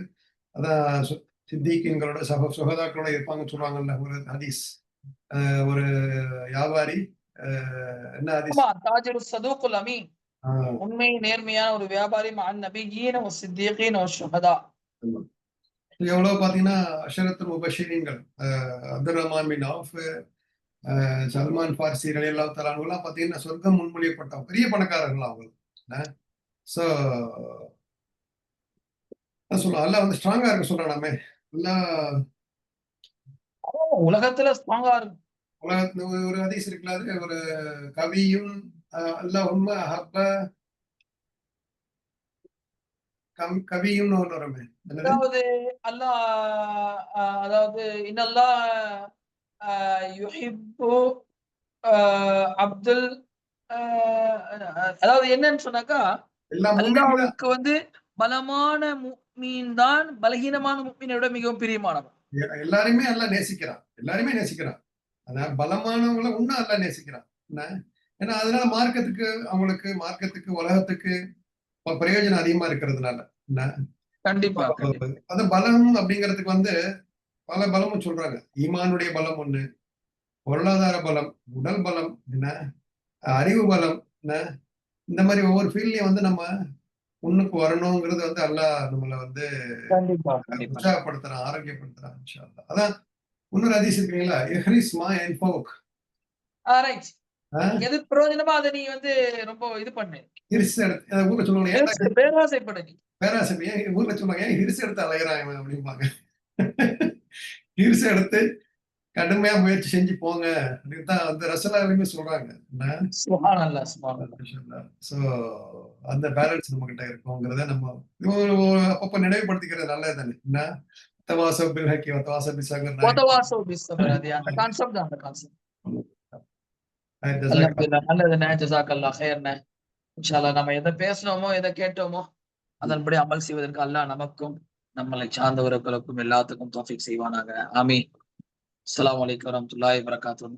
அதான் சித்திகீன்களோட சுகதாக்களோட இருப்பாங்கன்னு சொல்லுவாங்கல்ல ஒரு ஹதீஸ். ஒரு வியாபாரி என்ன ஹதீஸ்? ஆமா தாஜிரு சதூக்குல் அமீன், ஆஹ் உண்மை நேர்மையான ஒரு வியாபாரி மஅன் நபியீன வ சித்தீகீன வ ஷுஹதா. ஆமா. எவ்வளவு பாத்தீங்கன்னா அஷரத்துல் முபஷிரீன்கள், அப்துல் ரஹ்மான் பின் அவுஃப், சல்மான் ஃபார்சி ரலியல்லாஹு தஆலா அன்ஹுலாம் பாத்தீங்கன்னா சொர்க்கம் முன்மொழியப்பட்டவங்க, பெரிய பணக்காரர்கள் அவங்க. சோ சொல்லலாம் அல்லாஹ் வந்து ஸ்ட்ராங்கா இருக்க சொல்றானாமே. அல்லாஹ் உலகத்துல ஸ்ட்ராங்கா இருக்கு. உலகத்துல ஒரு ஹதீஸ் இருக்குல்ல, அது ஒரு கவியும் அல்லாஹும்ம ஹப்ப கவியும்னு ஒண்ணு வருமே. என்னது? அதாவது அல்லாஹ் அதாவது இன்னல்லாஹ் யுஹிப்பு அப்துல் அ அதாவது என்னன்னு சொன்னாக்கா, எல்லா மூமின்களும் அல்லாஹ்வுக்கு வந்து பலமான முஃமின் தான் பலகீனமான முஃமினை விட மிகவும் பிரியமானவன். எல்லாரையுமே அல்லாஹ் நேசிக்கிறான். எல்லாரையுமே நேசிக்கிறான். ஆனா பலமானவங்கள இன்னும் அல்லாஹ் நேசிக்கிறான். என்ன? ஏன்னா அதனால மார்க்கத்துக்கு அவங்களுக்கு மார்க்கத்துக்கு உலகத்துக்கு பிரயோஜனம் அதிகமா இருக்கிறதுனால. என்ன? கண்டிப்பா, கண்டிப்பா. அது பலம் அப்படிங்கிறதுக்கு வந்து பல பலமும் சொல்றாங்க. ஈமானுடைய பலம் ஒண்ணு, பொருளாதார பலம், உடல் பலம், என்ன அறிவு பலம், என்ன இந்த மாதிரி ஒவ்வொரு ஃபீல்ட்லயும் வந்து நம்ம முன்னுக்கு வரணுங்கிறது வந்து அல்லாஹ் நம்மள வந்து கண்டிப்பா, கண்டிப்பா. உற்சாகப்படுத்துறான், ஆரோக்கியப்படுத்துறான் இன்ஷா அல்லாஹ். அதான் இன்னொரு ஹதீஸ் இருக்குங்களா, இஹ்ரிஸ் மா யன்ஃபவுக். ரைட். எது பிரயோஜனமோ அத நீ வந்து ரொம்ப இது பண்ணு. ஹிர்ஸ் எடுத்து ஊர்ல சொல்லுவாங்க, ஏன்டா பேராசைப்படு நீ. பேராசை ஏன் ஊர்ல சொல்லுவாங்க, ஏன் ஹிர்ஸ் எடுத்து அலையறான் இவன் அப்படிம்பாங்க. ஹிர்ஸ் எடுத்து கடுமையா முயற்சி செஞ்சு போங்க அப்படின்னு தான் வந்து ரசூலுல்லாஹ்வுமே சொல்றாங்க. என்ன? சுப்ஹானல்லாஹ், சுப்ஹானல்லாஹ். சோ அந்த பேலன்ஸ் நம்ம கிட்ட இருக்குங்கிறத நம்ம அப்பப்ப நினைவுபடுத்திக்கிறது நல்லது தானே. என்ன? தவாசவ் பில் ஹக்கி வதவாசவ் பிஸ்ஸபர். வதவாசவ் பிஸ்ஸபர். அது அந்த கான்செப்ட் தான் அந்த கான்செப்ட். ஜஸாக்கல்லாஹ். அல்ஹம்துலில்லாஹ். நல்லதுண்ணே. ஜஸாக்கல்லாஹ் ஹைர்ண்ணே. இன்ஷா அல்லாஹ் நம்ம எத பேசினோமோ, எத கேட்டோமோ, அதன்படி அமல் செய்வதற்கு அல்லாஹ் நமக்கும், நம்மளை சார்ந்தவர்களுக்கும் எல்லாத்துக்கும் தௌஃபீக் செய்வானாக. ஆமீன். அஸ்ஸலாமு அலைக்கும் வரஹ்மத்துல்லாஹி வபரகாத்துஹு.